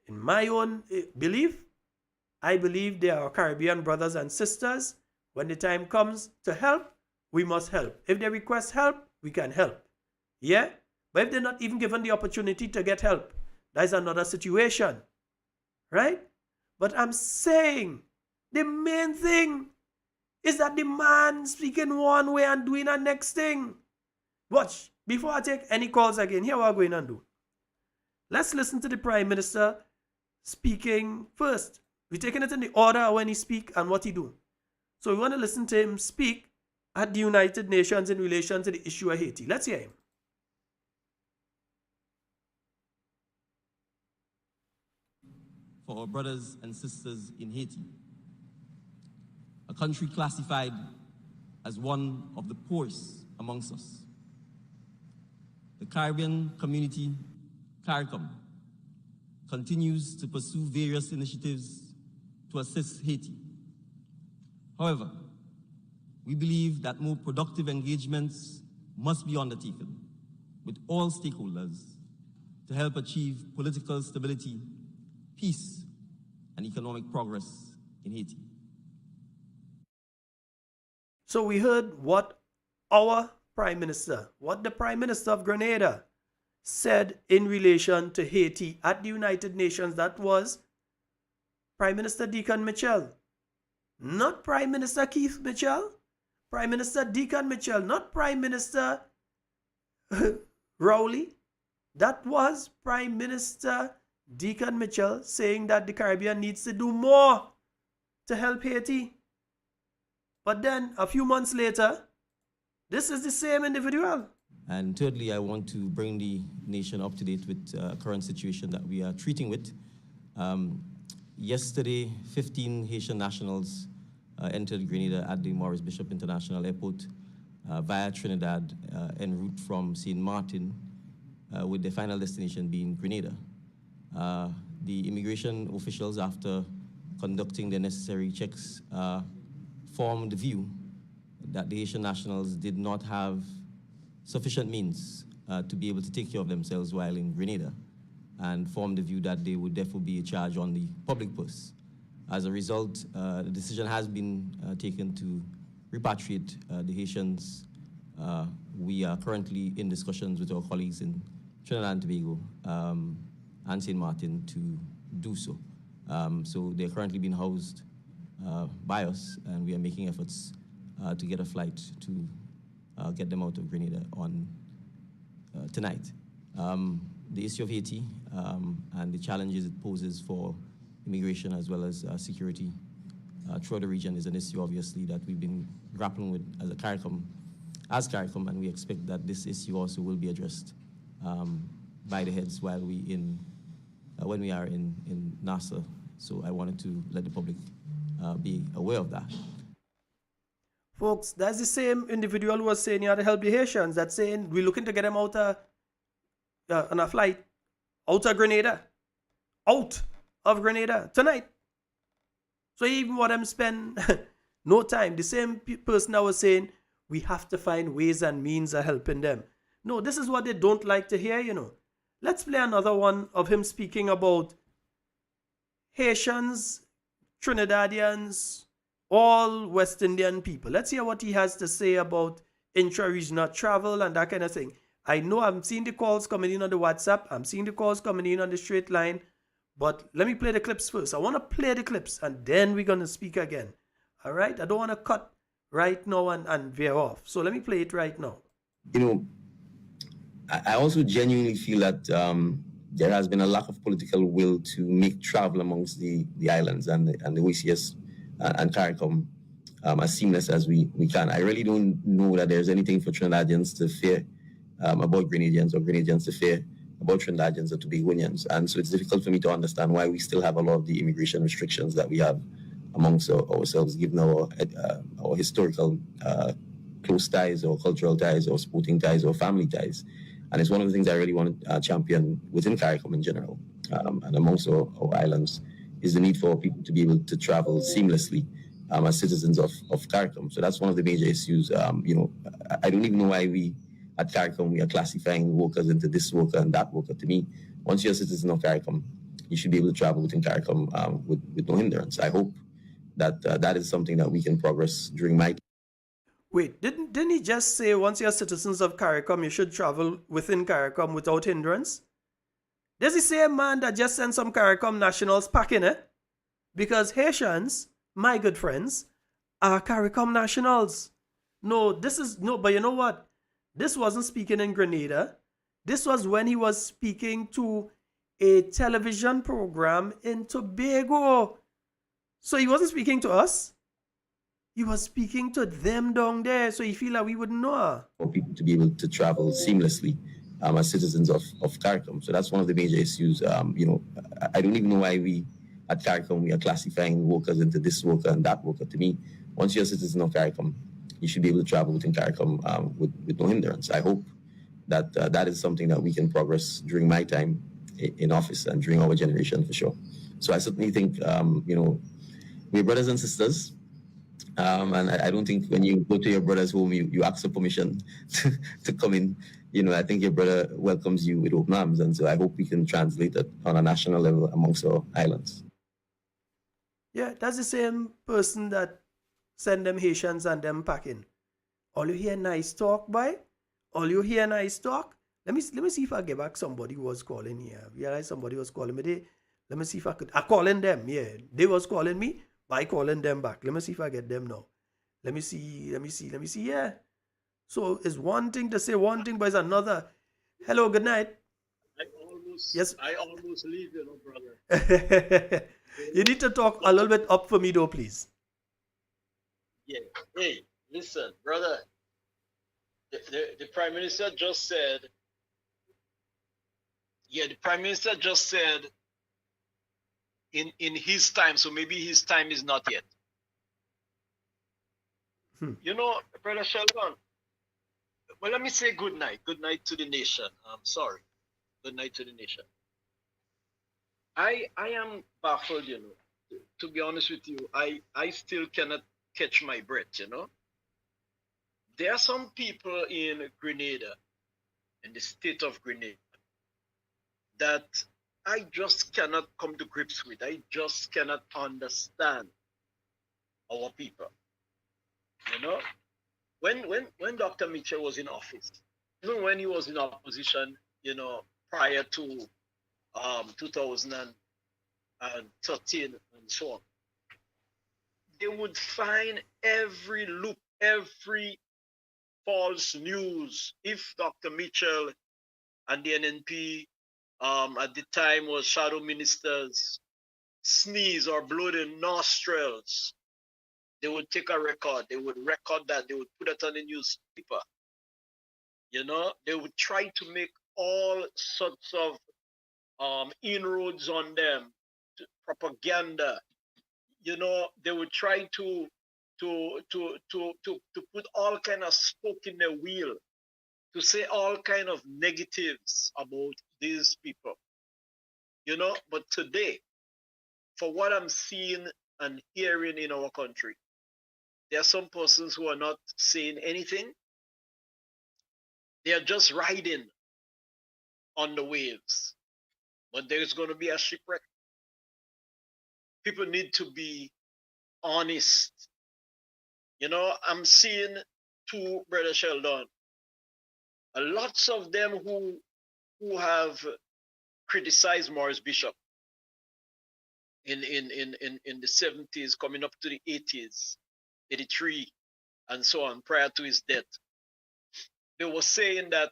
B: In my own belief, I believe they are Caribbean brothers and sisters. When the time comes to help, we must help. If they request help, we can help. Yeah? But if they're not even given the opportunity to get help, that's another situation. Right? But I'm saying the main thing is that the man speaking one way and doing the next thing. Watch, before I take any calls again, here what we're going to do. Let's listen to the Prime Minister speaking first. We're taking it in the order when he speak and what he do. So we want to listen to him speak at the United Nations in relation to the issue of Haiti. Let's hear him.
F: For our brothers and sisters in Haiti, a country classified as one of the poorest amongst us. The Caribbean community, CARICOM, continues to pursue various initiatives to assist Haiti. However, we believe that more productive engagements must be undertaken with all stakeholders to help achieve political stability, peace, and economic progress in Haiti.
B: So we heard what our Prime Minister, what the Prime Minister of Grenada said in relation to Haiti at the United Nations. That was Prime Minister Deacon Mitchell. Not Prime Minister Keith Mitchell. Prime Minister Deacon Mitchell, not Prime Minister Rowley. That was Prime Minister Deacon Mitchell saying that the Caribbean needs to do more to help Haiti. But then, a few months later, this is the same individual.
F: And thirdly, I want to bring the nation up to date with the current situation that we are treating with. Yesterday, 15 Haitian nationals entered Grenada at the Maurice Bishop International Airport via Trinidad en route from St. Martin, with their final destination being Grenada. The immigration officials, after conducting the necessary checks, formed the view that the Haitian nationals did not have sufficient means to be able to take care of themselves while in Grenada, and formed the view that they would therefore be a charge on the public purse. As a result, the decision has been taken to repatriate the Haitians. We are currently in discussions with our colleagues in Trinidad and Tobago and St. Martin to do so. So they're currently being housed by us, and we are making efforts to get a flight to get them out of Grenada on tonight. The issue of Haiti and the challenges it poses for immigration as well as security throughout the region is an issue, obviously, that we've been grappling with as CARICOM, and we expect that this issue also will be addressed by the heads while when we are in NASA. So I wanted to let the public be aware of that.
B: Folks, that's the same individual who was saying you had to help the Haitians. That's saying we're looking to get them out on a flight out of Grenada. Out of Grenada tonight. So even want them spend no time. The same person that was saying we have to find ways and means of helping them. No, this is what they don't like to hear, Let's play another one of him speaking about Haitians, Trinidadians, all West Indian people. Let's hear what he has to say about intra-regional travel and that kind of thing. I know I'm seeing the calls coming in on the WhatsApp. I'm seeing the calls coming in on the straight line. But let me play the clips first. I want to play the clips and then we're going to speak again. All right? I don't want to cut right now and veer off. So let me play it right now.
N: I also genuinely feel that there has been a lack of political will to make travel amongst the islands and the OECS and CARICOM as seamless as we can. I really don't know that there's anything for Trinidadians to fear about Grenadians or Grenadians to fear about Trinidadians or Tobagonians. And so it's difficult for me to understand why we still have a lot of the immigration restrictions that we have amongst ourselves, given our historical close ties or cultural ties or sporting ties or family ties. And it's one of the things I really want to champion within CARICOM in general and amongst our islands is the need for people to be able to travel seamlessly as citizens of CARICOM. So that's one of the major issues. I don't even know why we at CARICOM we are classifying workers into this worker and that worker. To me, once you're a citizen of CARICOM, you should be able to travel within CARICOM with no hindrance. I hope that that is something that we can progress during my.
B: Wait, didn't he just say once you're citizens of CARICOM, you should travel within CARICOM without hindrance? Does he say a man that just sent some CARICOM nationals packing it? Because Haitians, my good friends, are CARICOM nationals. But you know what? This wasn't speaking in Grenada. This was when he was speaking to a television program in Tobago. So he wasn't speaking to us. He was speaking to them down there, so he feel like we wouldn't know.
N: For people to be able to travel seamlessly as citizens of CARICOM. So that's one of the major issues. I don't even know why we at CARICOM we are classifying workers into this worker and that worker. To me, once you're a citizen of CARICOM, you should be able to travel within CARICOM with no hindrance. I hope that that is something that we can progress during my time in office and during our generation for sure. So I certainly think, we're brothers and sisters. And I don't think when you go to your brother's home, you ask for permission to come in. I think your brother welcomes you with open arms. And so I hope we can translate that on a national level amongst our islands.
B: Yeah, that's the same person that send them Haitians and them packing. All you hear nice talk, boy. All you hear nice talk. Let me see if I get back somebody who was calling here. I realized somebody was calling me. Let me see if I could. I'm calling them, yeah. They was calling me by calling them back. Let me see if I get them now. Let me see. Yeah. So it's one thing to say one thing, but it's another. Hello, good night. I almost leave you, brother. You need to talk a little bit up for me, though, please.
O: Yeah. Hey, listen, brother. The Prime Minister just said. Yeah, the Prime Minister just said. In his time, so maybe his time is not yet. Brother Sheldon. Well, let me say good night. Good night to the nation. I'm sorry. Good night to the nation. I am baffled, To be honest with you, I still cannot catch my breath, There are some people in Grenada, in the state of Grenada, that I just cannot come to grips with. I just cannot understand our people. When Dr. Mitchell was in office, even when he was in opposition, prior to 2013 and so on, they would find every loop, every false news. If Dr. Mitchell and the NNP at the time was shadow ministers sneeze or blow their nostrils They would take a record. They would record that. They would put it on the newspaper. They would try to make all sorts of inroads on them, propaganda. They would try to put all kind of spoke in the wheel, to say all kind of negatives about these people. But today, for what I'm seeing and hearing in our country, there are some persons who are not saying anything. They are just riding on the waves. But there's going to be a shipwreck. People need to be honest. I'm seeing two, Brother Sheldon, lots of them who have criticized Morris Bishop in the 70s, coming up to the 80s, 83, and so on, prior to his death. They were saying that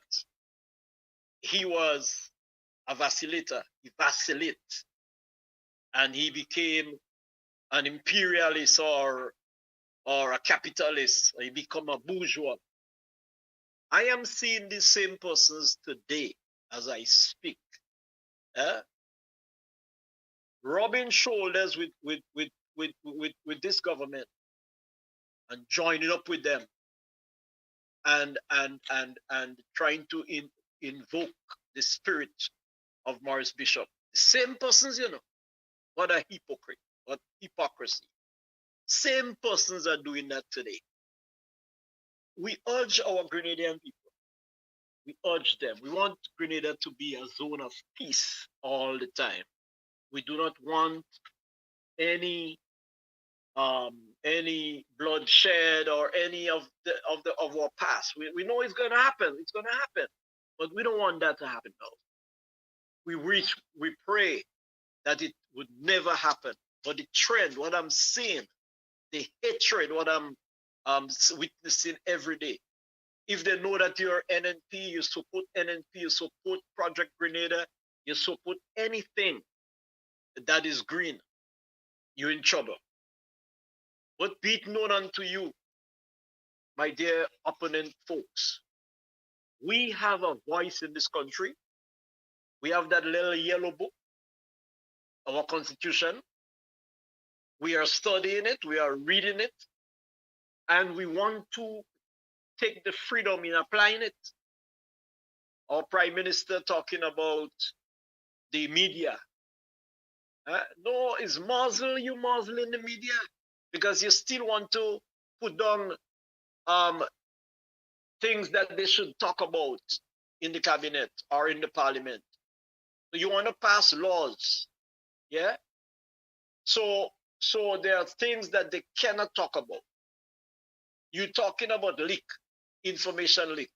O: he was a vacillator, he vacillate, and he became an imperialist or a capitalist, or he become a bourgeois. I am seeing these same persons today as I speak, rubbing shoulders with this government and joining up with them and trying to invoke the spirit of Morris Bishop. The same persons, what a hypocrite, what hypocrisy. Same persons are doing that today. We urge our Grenadian people, we urge them, we want Grenada to be a zone of peace all the time. We do not want any bloodshed or any of our past. We know it's going to happen. It's going to happen, but we don't want that to happen now. We pray that it would never happen. But the trend, what I'm seeing, the hatred, what I'm witnessing every day. If they know that you're NNP, you support NNP, you support Project Grenada, you support anything that is green, you're in trouble. But be it known unto you, my dear opponent folks, we have a voice in this country. We have that little yellow book, our Constitution. We are studying it, we are reading it, and we want to take the freedom in applying it. Our Prime Minister talking about the media. No, it's muzzle, you muzzle in the media, because you still want to put down things that they should talk about in the cabinet or in the parliament. So you want to pass laws, yeah? So there are things that they cannot talk about. You're talking about leak, information leak.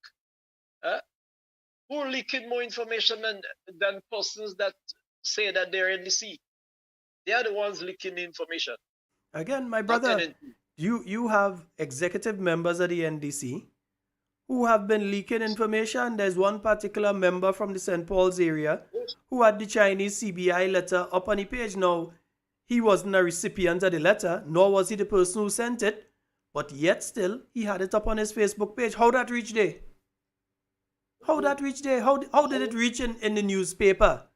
O: Who are leaking more information than persons that say that they're in the sea? They are the ones leaking the information.
B: Again, my brother, you have executive members of the NDC who have been leaking information. There's one particular member from the St. Paul's area who had the Chinese CBI letter up on the page. Now, he wasn't a recipient of the letter, nor was he the person who sent it, but yet still, he had it up on his Facebook page. How that reach there? How that reach there? How did it reach in the newspaper?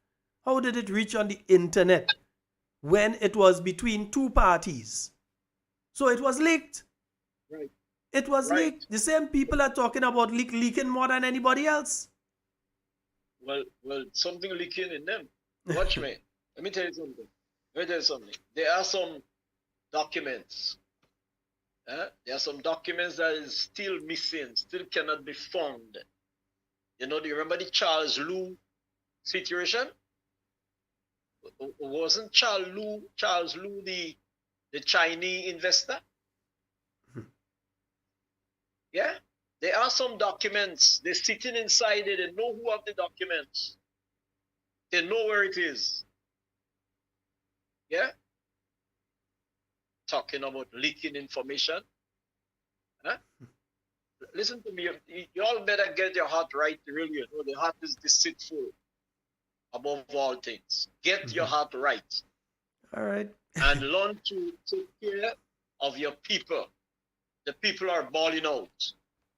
B: How did it reach on the internet when it was between two parties? So it was leaked.
O: Right.
B: It was leaked. The same people are talking about leaking more than anybody else.
O: Well, something leaking in them. Watch me. Let me tell you something. There are some documents. There are some documents that is still missing, still cannot be found. Do you remember the Charles Lu situation? Wasn't Charles Lu the Chinese investor? Yeah? There are some documents. They're sitting inside it. They know who have the documents. They know where it is. Yeah? Talking about leaking information. Listen to me. You all better get your heart right, really. The heart is deceitful above all things. Get your heart right.
B: All right.
O: And learn to take care of your people. The people are bawling out.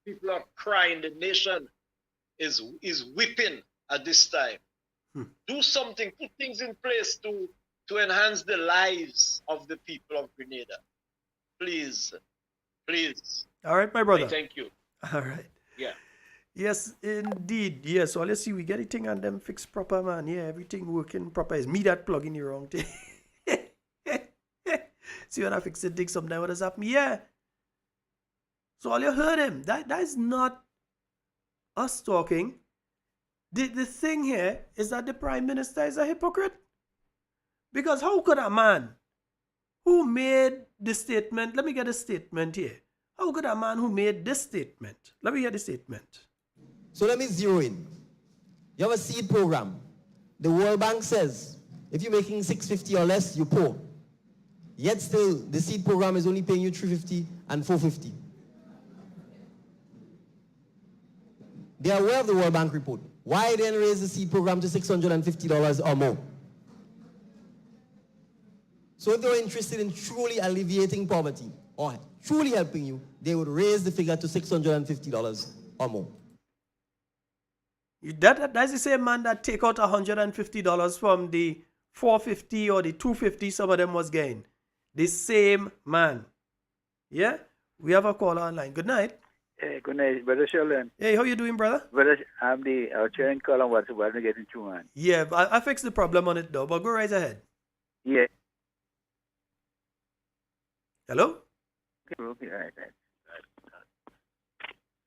O: People are crying. The nation is weeping at this time. Do something, put things in place to enhance the lives of the people of Grenada. Please, please.
B: All right, my brother.
O: Thank you.
B: All right.
O: Yeah.
B: Yes, indeed. Yes. So let's see, we get everything and them fixed proper, man. Yeah, everything working proper. Is me that plugging the wrong thing? See, when I fix the thing, sometimes what does happen? Yeah. So all you heard him. That is not us talking. The thing here is that the Prime Minister is a hypocrite. Because how could a man who made the statement, let me get a statement here. How could a man who made this statement, let me hear the statement.
F: So let me zero in. You have a seed program. The World Bank says if you're making $650 or less, you're poor. Yet still, the seed program is only paying you $350 and $450. They are aware of the World Bank report. Why then raise the seed program to $650 or more? So if they were interested in truly alleviating poverty or truly helping you, they would raise the figure to $650 or more.
B: That's the same man that take out $150 from the $450 or the $250 some of them was getting. The same man. Yeah? We have a caller online. Good night.
P: Hey, good night, Brother Sheldon.
B: Hey, how you doing, brother?
P: Brother, I'm the chairman caller. What's about to get into, man?
B: Yeah, I fixed the problem on it though, but go right ahead.
P: Yeah.
B: Hello?
P: Okay, right.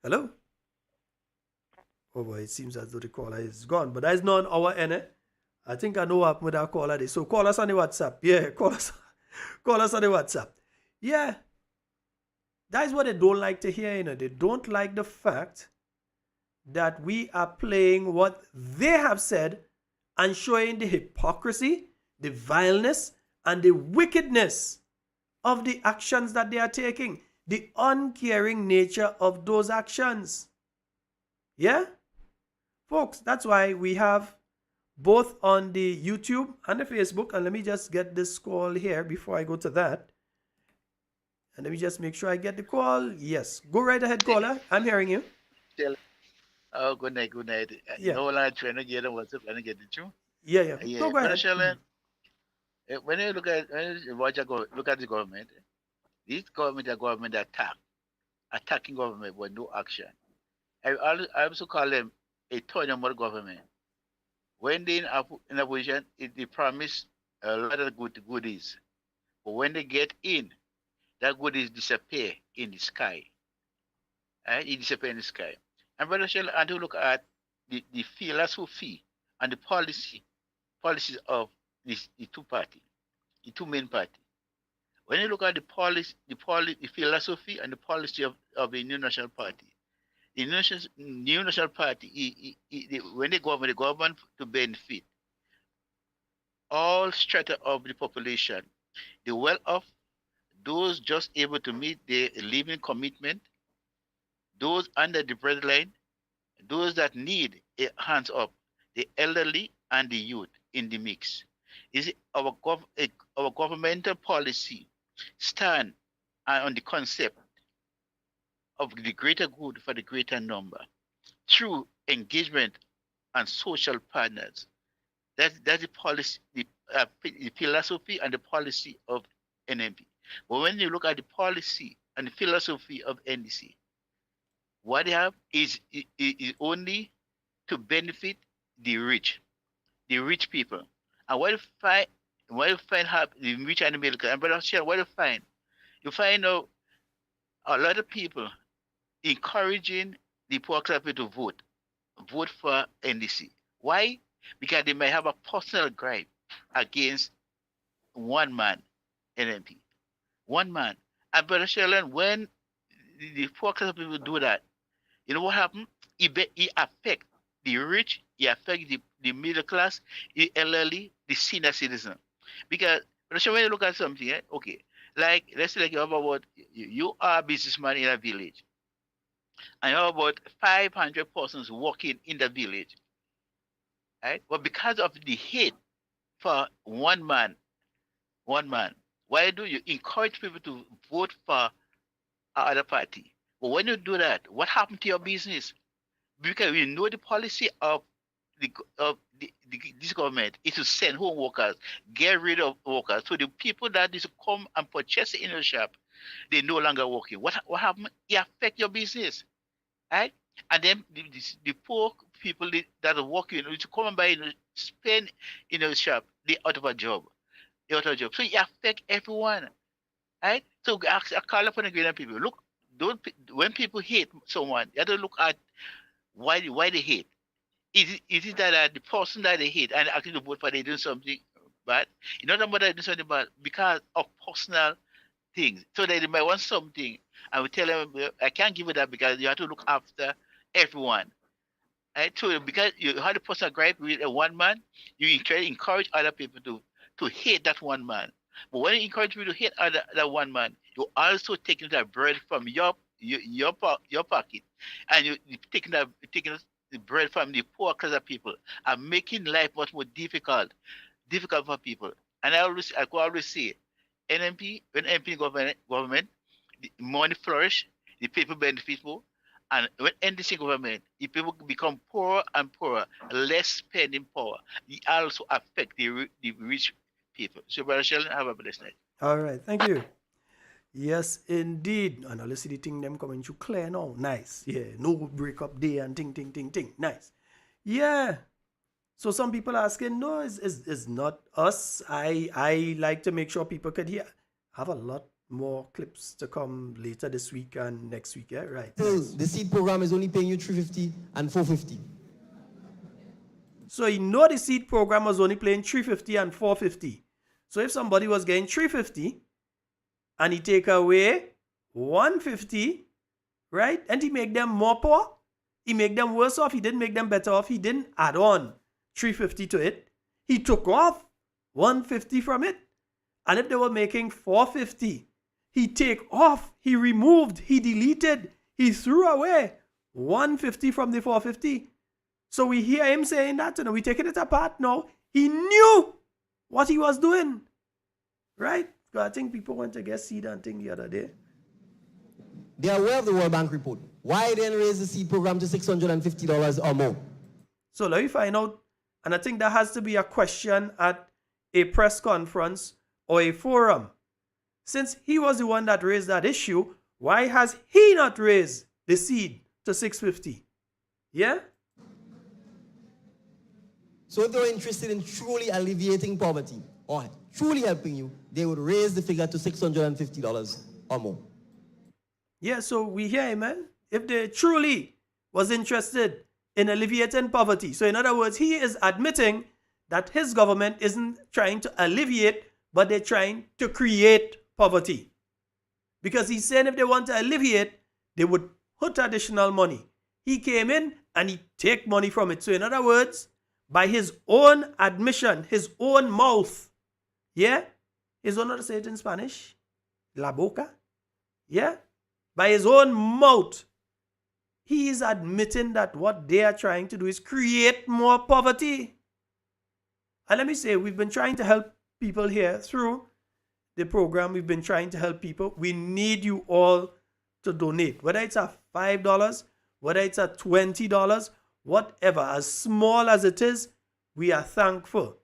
B: Hello? Oh boy, it seems as though the caller is gone, but that is not on our end. I think I know what happened with our caller there. So call us on the WhatsApp. Yeah, call us on the WhatsApp. Yeah. That is what they don't like to hear, They don't like the fact that we are playing what they have said and showing the hypocrisy, the vileness, and the wickedness of the actions that they are taking. The uncaring nature of those actions. Yeah? Folks, that's why we have both on the YouTube and the Facebook. And let me just get this call here before I go to that. And let me just make sure I get the call. Yes. Go right ahead, caller. I'm hearing you.
P: Oh, good night.
B: Yeah.
P: No, I'm trying to get what's up and get it, you?
B: Yeah.
P: Yeah.
B: Go ahead.
P: Sheldon, when you look at the government, this government is a government attacking government with no action. I also call them a tournament government. When they in opposition, they promise a lot of goodies. But when they get in, that goodies disappear in the sky. It disappears in the sky. And Brother Sheldon, and to look at the philosophy and the policies of the two main parties. When you look at the philosophy and the policy of the New National Party, the New National Party, when they govern to benefit all strata of the population, the well-off, those just able to meet their living commitment, those under the breadline, those that need a hands up, the elderly and the youth in the mix. Is our governmental policy stand on the concept of the greater good for the greater number through engagement and social partners. That's the policy, the philosophy and the policy of NMP. But when you look at the policy and the philosophy of NDC, what they have is only to benefit the rich people. And what you find the rich and the middle class, and Brother Shell, what you find out a lot of people encouraging the poor class people to vote for NDC. Why? Because they may have a personal gripe against one man, NMP. One man. And Brother Sheldon, when the poor class people do that, you know what happens? It affects the rich, it affects the middle class, the elderly, the senior citizen. Because Brother Sheldon, when you look at something, okay, like let's say like you are a businessman in a village, and you have about 500 persons working in the village. Right? But because of the hate for one man, Why do you encourage people to vote for other party? But when you do that, what happened to your business? Because we know the policy of this government is to send home workers, get rid of workers. So the people that is come and purchase in your shop, they no longer working. What happened? It affect your business, right? And then the poor people that are working, to come and buy, spend in the shop, they out of a job. They out of a job. So it affect everyone, right? So I call upon the Ghanaian people. Look, when people hate someone, you have to look at why they hate. Is it that the person that they hate and actually vote for they do something bad? You know about they do something bad because of personal things. So they might want something, and we tell them, "Well, I can't give you that because you have to look after everyone." Right? So because you have the personal gripe with one man, you encourage other people to hate that one man. But when you encourage people to hate that one man, you're also taking that bread from your pocket, and you're taking the bread from the poor class of people, and making life much more difficult for people. And I could always say, NMP, when NMP government, the money flourish, the people benefit more, and when NDC government, the people become poorer and poorer, less spending power. It also affect the rich people. So, Brother Sheldon, have a blessed night.
B: All right, thank you. Yes, indeed. And I'll see the thing them coming to clear now. Nice. Yeah, no break up day and ting. Nice. Yeah. So some people asking, no, it's not us. I like to make sure people could hear. I have a lot more clips to come later this week and next week. Yeah, right. Nice.
F: The seed program is only paying you $350 and $450.
B: So you know the seed program was only paying $350 and $450. So if somebody was getting $350 and he take away $150, right? And he make them more poor. He make them worse off. He didn't make them better off. He didn't add on $350 to it. He took off $150 from it. And if they were making $450, he take off, he removed, he deleted, he threw away $150 from the $450. So we hear him saying that, we taking it apart now. He knew what he was doing, right? Because I think people went to get seed and thing the other day.
F: They are aware of the World Bank report. Why then raise the seed program to $650 or more?
B: So let me find out. And I think that has to be a question at a press conference or a forum. Since he was the one that raised that issue, why has he not raised the seed to $650? Yeah?
F: So if they were interested in truly alleviating poverty or truly helping you, they would raise the figure to $650 or more.
B: Yeah, so we hear him, man. If they truly was interested in alleviating poverty. So in other words, he is admitting that his government isn't trying to alleviate, but they're trying to create poverty. Because he's saying if they want to alleviate, they would put additional money. He came in and he take money from it. So in other words, by his own admission, his own mouth, yeah? His own, how to say it in Spanish? La boca? Yeah? By his own mouth, he is admitting that what they are trying to do is create more poverty. And let me say, we've been trying to help people here through the program. We've been trying to help people. We need you all to donate. Whether it's at $5, whether it's at $20, whatever, as small as it is, we are thankful.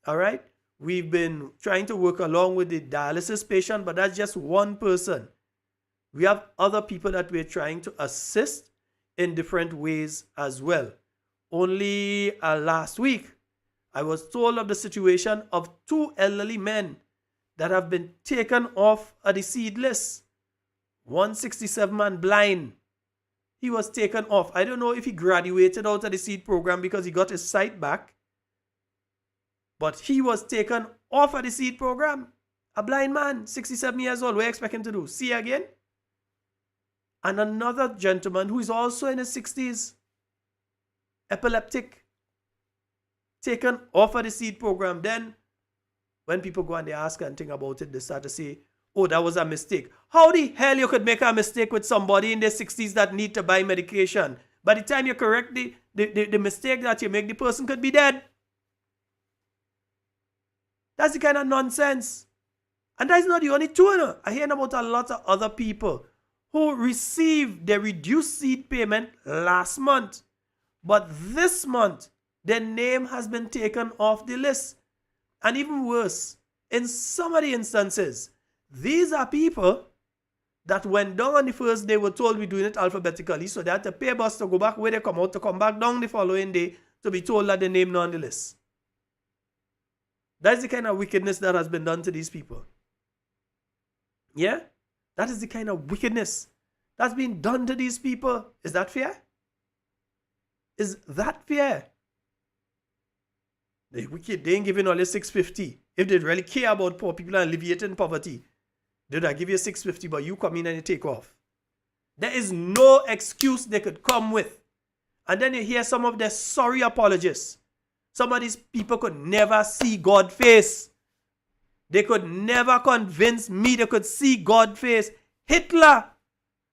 B: All right? We've been trying to work along with the dialysis patient, but that's just one person. We have other people that we're trying to assist in different ways as well. Only last week, I was told of the situation of 2 elderly men that have been taken off of the seed list. 167 man blind. He was taken off. I don't know if he graduated out of the seed program because he got his sight back. But he was taken off of the seed program. A blind man, 67 years old. What do you expect him to do? See again? And another gentleman who is also in his 60s, epileptic, taken off of the seed program. Then, when people go and they ask and think about it, they start to say, oh, that was a mistake. How the hell you could make a mistake with somebody in their 60s that need to buy medication? By the time you correct the mistake that you make, the person could be dead. That's the kind of nonsense. And that is not the only two. You know. I hear about a lot of other people who received their reduced seed payment last month. But this month, their name has been taken off the list. And even worse, in some of the instances, these are people that went down on the first day, were told we're doing it alphabetically, so they had to pay bus to go back where they come out, to come back down the following day to be told that their name not on the list. That's the kind of wickedness that has been done to these people. Yeah? That is the kind of wickedness that's been done to these people. Is that fair? Is that fair? The wicked, they ain't giving all the 650. If they really care about poor people and alleviating poverty, did I give you 650, but you come in and you take off? There is no excuse they could come with. And then you hear some of their sorry apologists. Some of these people could never see God's face. They could never convince me they could see God's face. Hitler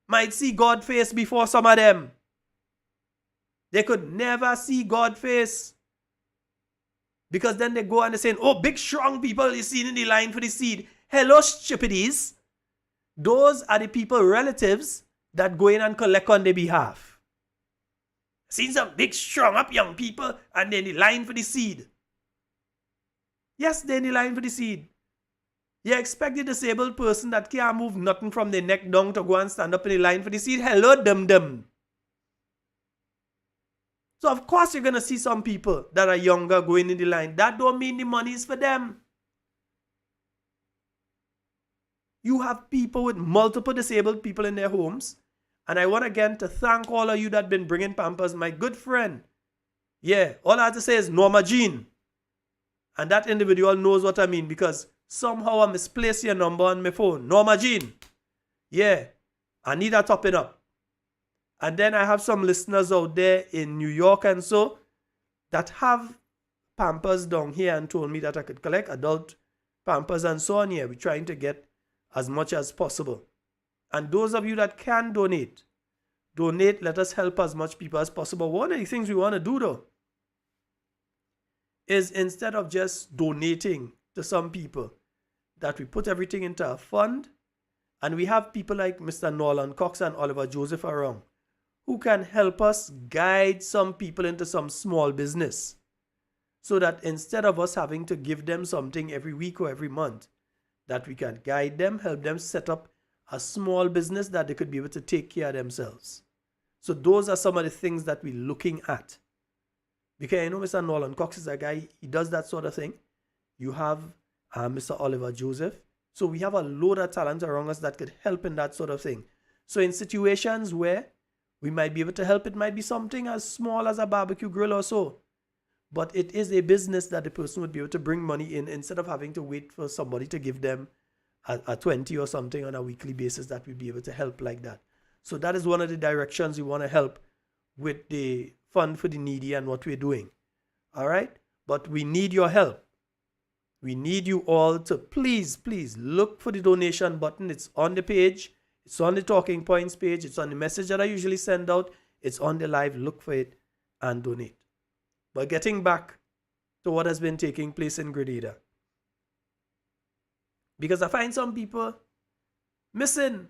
B: might see God's face before some of them. They could never see God's face. Because then they go and they say, oh, big strong people you seen in the line for the seed. Hello, stupidies. Those are the people, relatives, that go in and collect on their behalf. Seen some big strong up young people and they're in the line for the seed. Yes, they're in the line for the seed. You expect the disabled person that can't move nothing from their neck down to go and stand up in the line for the seed. Hello, dum-dum. So of course you're going to see some people that are younger going in the line. That don't mean the money is for them. You have people with multiple disabled people in their homes. And I want again to thank all of you that been bringing Pampers. My good friend. Yeah, all I have to say is Norma Jean. And that individual knows what I mean because somehow I misplaced your number on my phone. Norma Jean. Yeah, I need that topping up. And then I have some listeners out there in New York and so that have Pampers down here and told me that I could collect adult Pampers and so on here. We're trying to get as much as possible. And those of you that can donate, let us help as much people as possible. One of the things we want to do though is instead of just donating to some people, that we put everything into a fund and we have people like Mr. Nolan Cox and Oliver Joseph around who can help us guide some people into some small business so that instead of us having to give them something every week or every month, that we can guide them, help them set up a small business that they could be able to take care of themselves. So those are some of the things that we're looking at. Because I know Mr. Nolan Cox is a guy, he does that sort of thing. You have Mr. Oliver Joseph. So we have a load of talent around us that could help in that sort of thing. So in situations where we might be able to help, it might be something as small as a barbecue grill or so. But it is a business that the person would be able to bring money in instead of having to wait for somebody to give them a 20 or something on a weekly basis that we'd be able to help like that. So that is one of the directions we want to help with the Fund for the Needy and what we're doing. All right? But we need your help. We need you all to please look for the donation button. It's on the page. It's on the Talking Points page. It's on the message that I usually send out. It's on the live. Look for it and donate. But getting back to what has been taking place in Grenada. Because I find some people missing.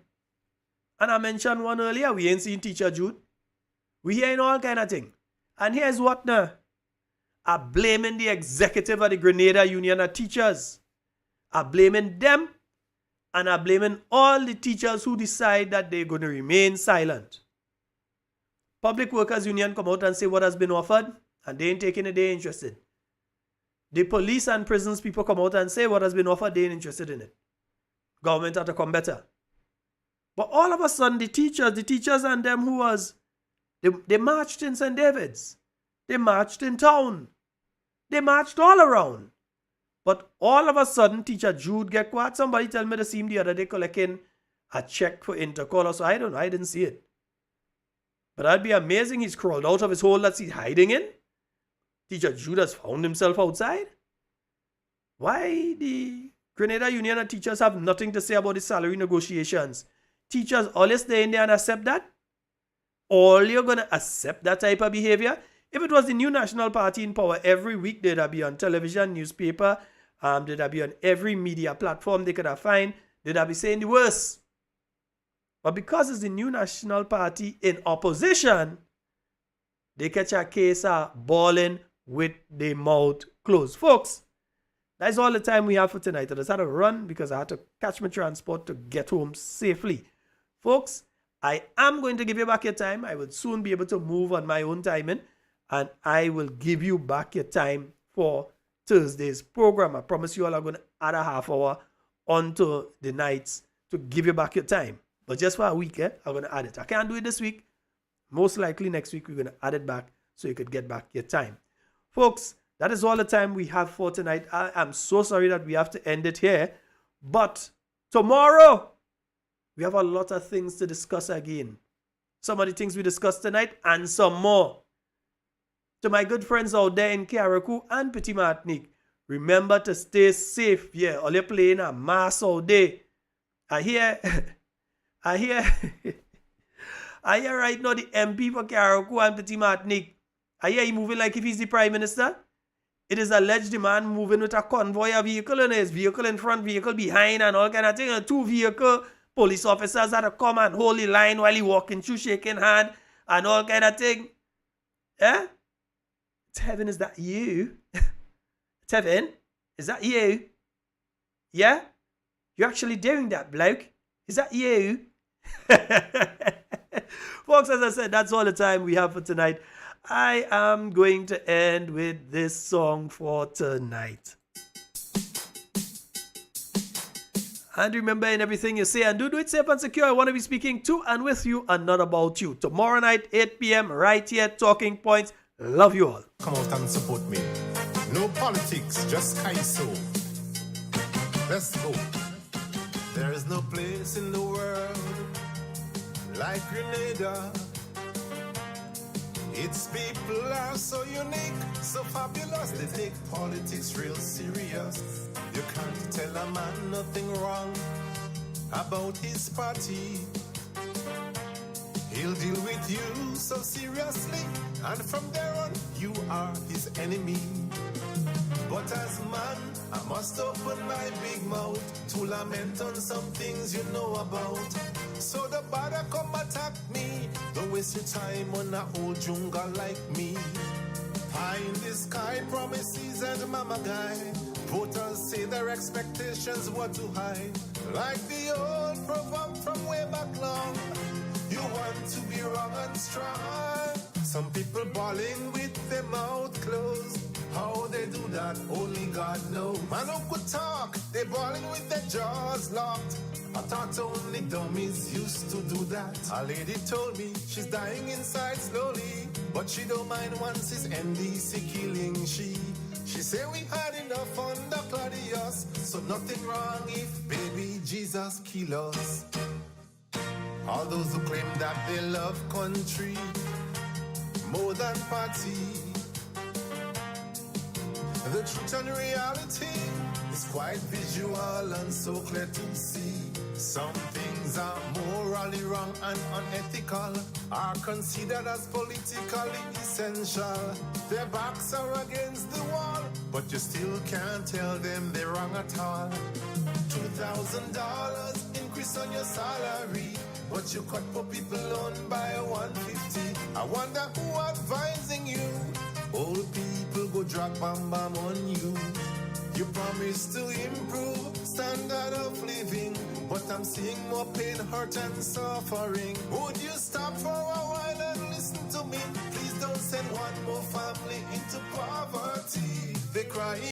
B: And I mentioned one earlier. We ain't seen Teacher Jude. We hearing all kind of thing. And here's what now. I'm blaming the executive of the Grenada Union of Teachers. I'm blaming them. And I'm blaming all the teachers who decide that they're going to remain silent. Public Workers Union come out and say what has been offered. And they ain't taking it, they ain't interested. The police and prisons people come out and say what has been offered, they ain't interested in it. Government had to come better. But all of a sudden, the teachers and them who was, they marched in St. David's. They marched in town. They marched all around. But all of a sudden, Teacher Jude get quiet. Somebody tell me to see him the other day collecting a check for Intercol. So I don't know. I didn't see it. But that'd be amazing. He's crawled out of his hole that he's hiding in. Teacher Jude has found himself outside. Why the Grenada Union of Teachers have nothing to say about the salary negotiations? Teachers always stay in there and accept that? All you're going to accept that type of behavior? If it was the new National Party in power, every week they'd be on television, newspaper, Did I be on every media platform they could have find? Did I be saying the worst? But because it's the new National Party in opposition, they catch a case of balling with their mouth closed. Folks, that's all the time we have for tonight. I just had to run because I had to catch my transport to get home safely. Folks, I am going to give you back your time. I will soon be able to move on my own timing, and I will give you back your time for Thursday's program. I promise you all I'm going to add a half hour onto the nights to give you back your time. But just for a week, I'm going to add it. I can't do it this week. Most likely next week, we're going to add it back so you could get back your time. Folks, that is all the time we have for tonight. I am so sorry that we have to end it here. But tomorrow, we have a lot of things to discuss again. Some of the things we discussed tonight and some more. To my good friends out there in Carriacou and Petit Martinique, remember to stay safe. Yeah, all you playing a mass all day. I hear right now the MP for Carriacou and Petit Martinique. I hear he moving like if he's the Prime Minister. It is alleged the man moving with a convoy of vehicle and his vehicle in front, vehicle behind and all kind of thing. And 2 vehicle police officers had to come and hold the line while he walking through, shaking hand and all kind of thing. Yeah? Tevin, is that you? Tevin, is that you? Yeah? You're actually doing that, bloke? Is that you? Folks, as I said, that's all the time we have for tonight. I am going to end with this song for tonight. And remember, in everything you say and do it safe and secure. I want to be speaking to and with you and not about you. Tomorrow night, 8 p.m. right here, Talking Points. Love you all.
A: Come out and support me. No politics, just Kaiso. Let's go. There is no place in the world like Grenada. Its people are so unique, so fabulous. They take politics real serious. You can't tell a man nothing wrong about his party. He'll deal with you so seriously, and from there on, you are his enemy. But as man, I must open my big mouth to lament on some things you know about. So the bother come attack me. Don't waste your time on a old jungle like me. Pie in the sky, promises and mama guy. Voters say their expectations were too high. Like the old proverb from way back long. You want to be wrong and strong. Some people bawling with their mouth closed. How they do that, only God knows. Man who could talk, they bawling with their jaws locked. I thought only dummies used to do that. A lady told me she's dying inside slowly, but she don't mind once it's NDC killing she. She say we had enough under Claudius, so nothing wrong if baby Jesus kill us. All those who claim that they love country more than party. The truth and reality is quite visual and so clear to see. Some things are morally wrong and unethical, are considered as politically essential. Their backs are against the wall, but you still can't tell them they're wrong at all. $2,000 increase on your salary, but you cut for people on by $150. I wonder who advising you. Old people go drag bam bam on you. You promise to improve standard of living, but I'm seeing more pain, hurt and suffering. Would you stop for a while and listen to me? Please don't send one more family into poverty. They cry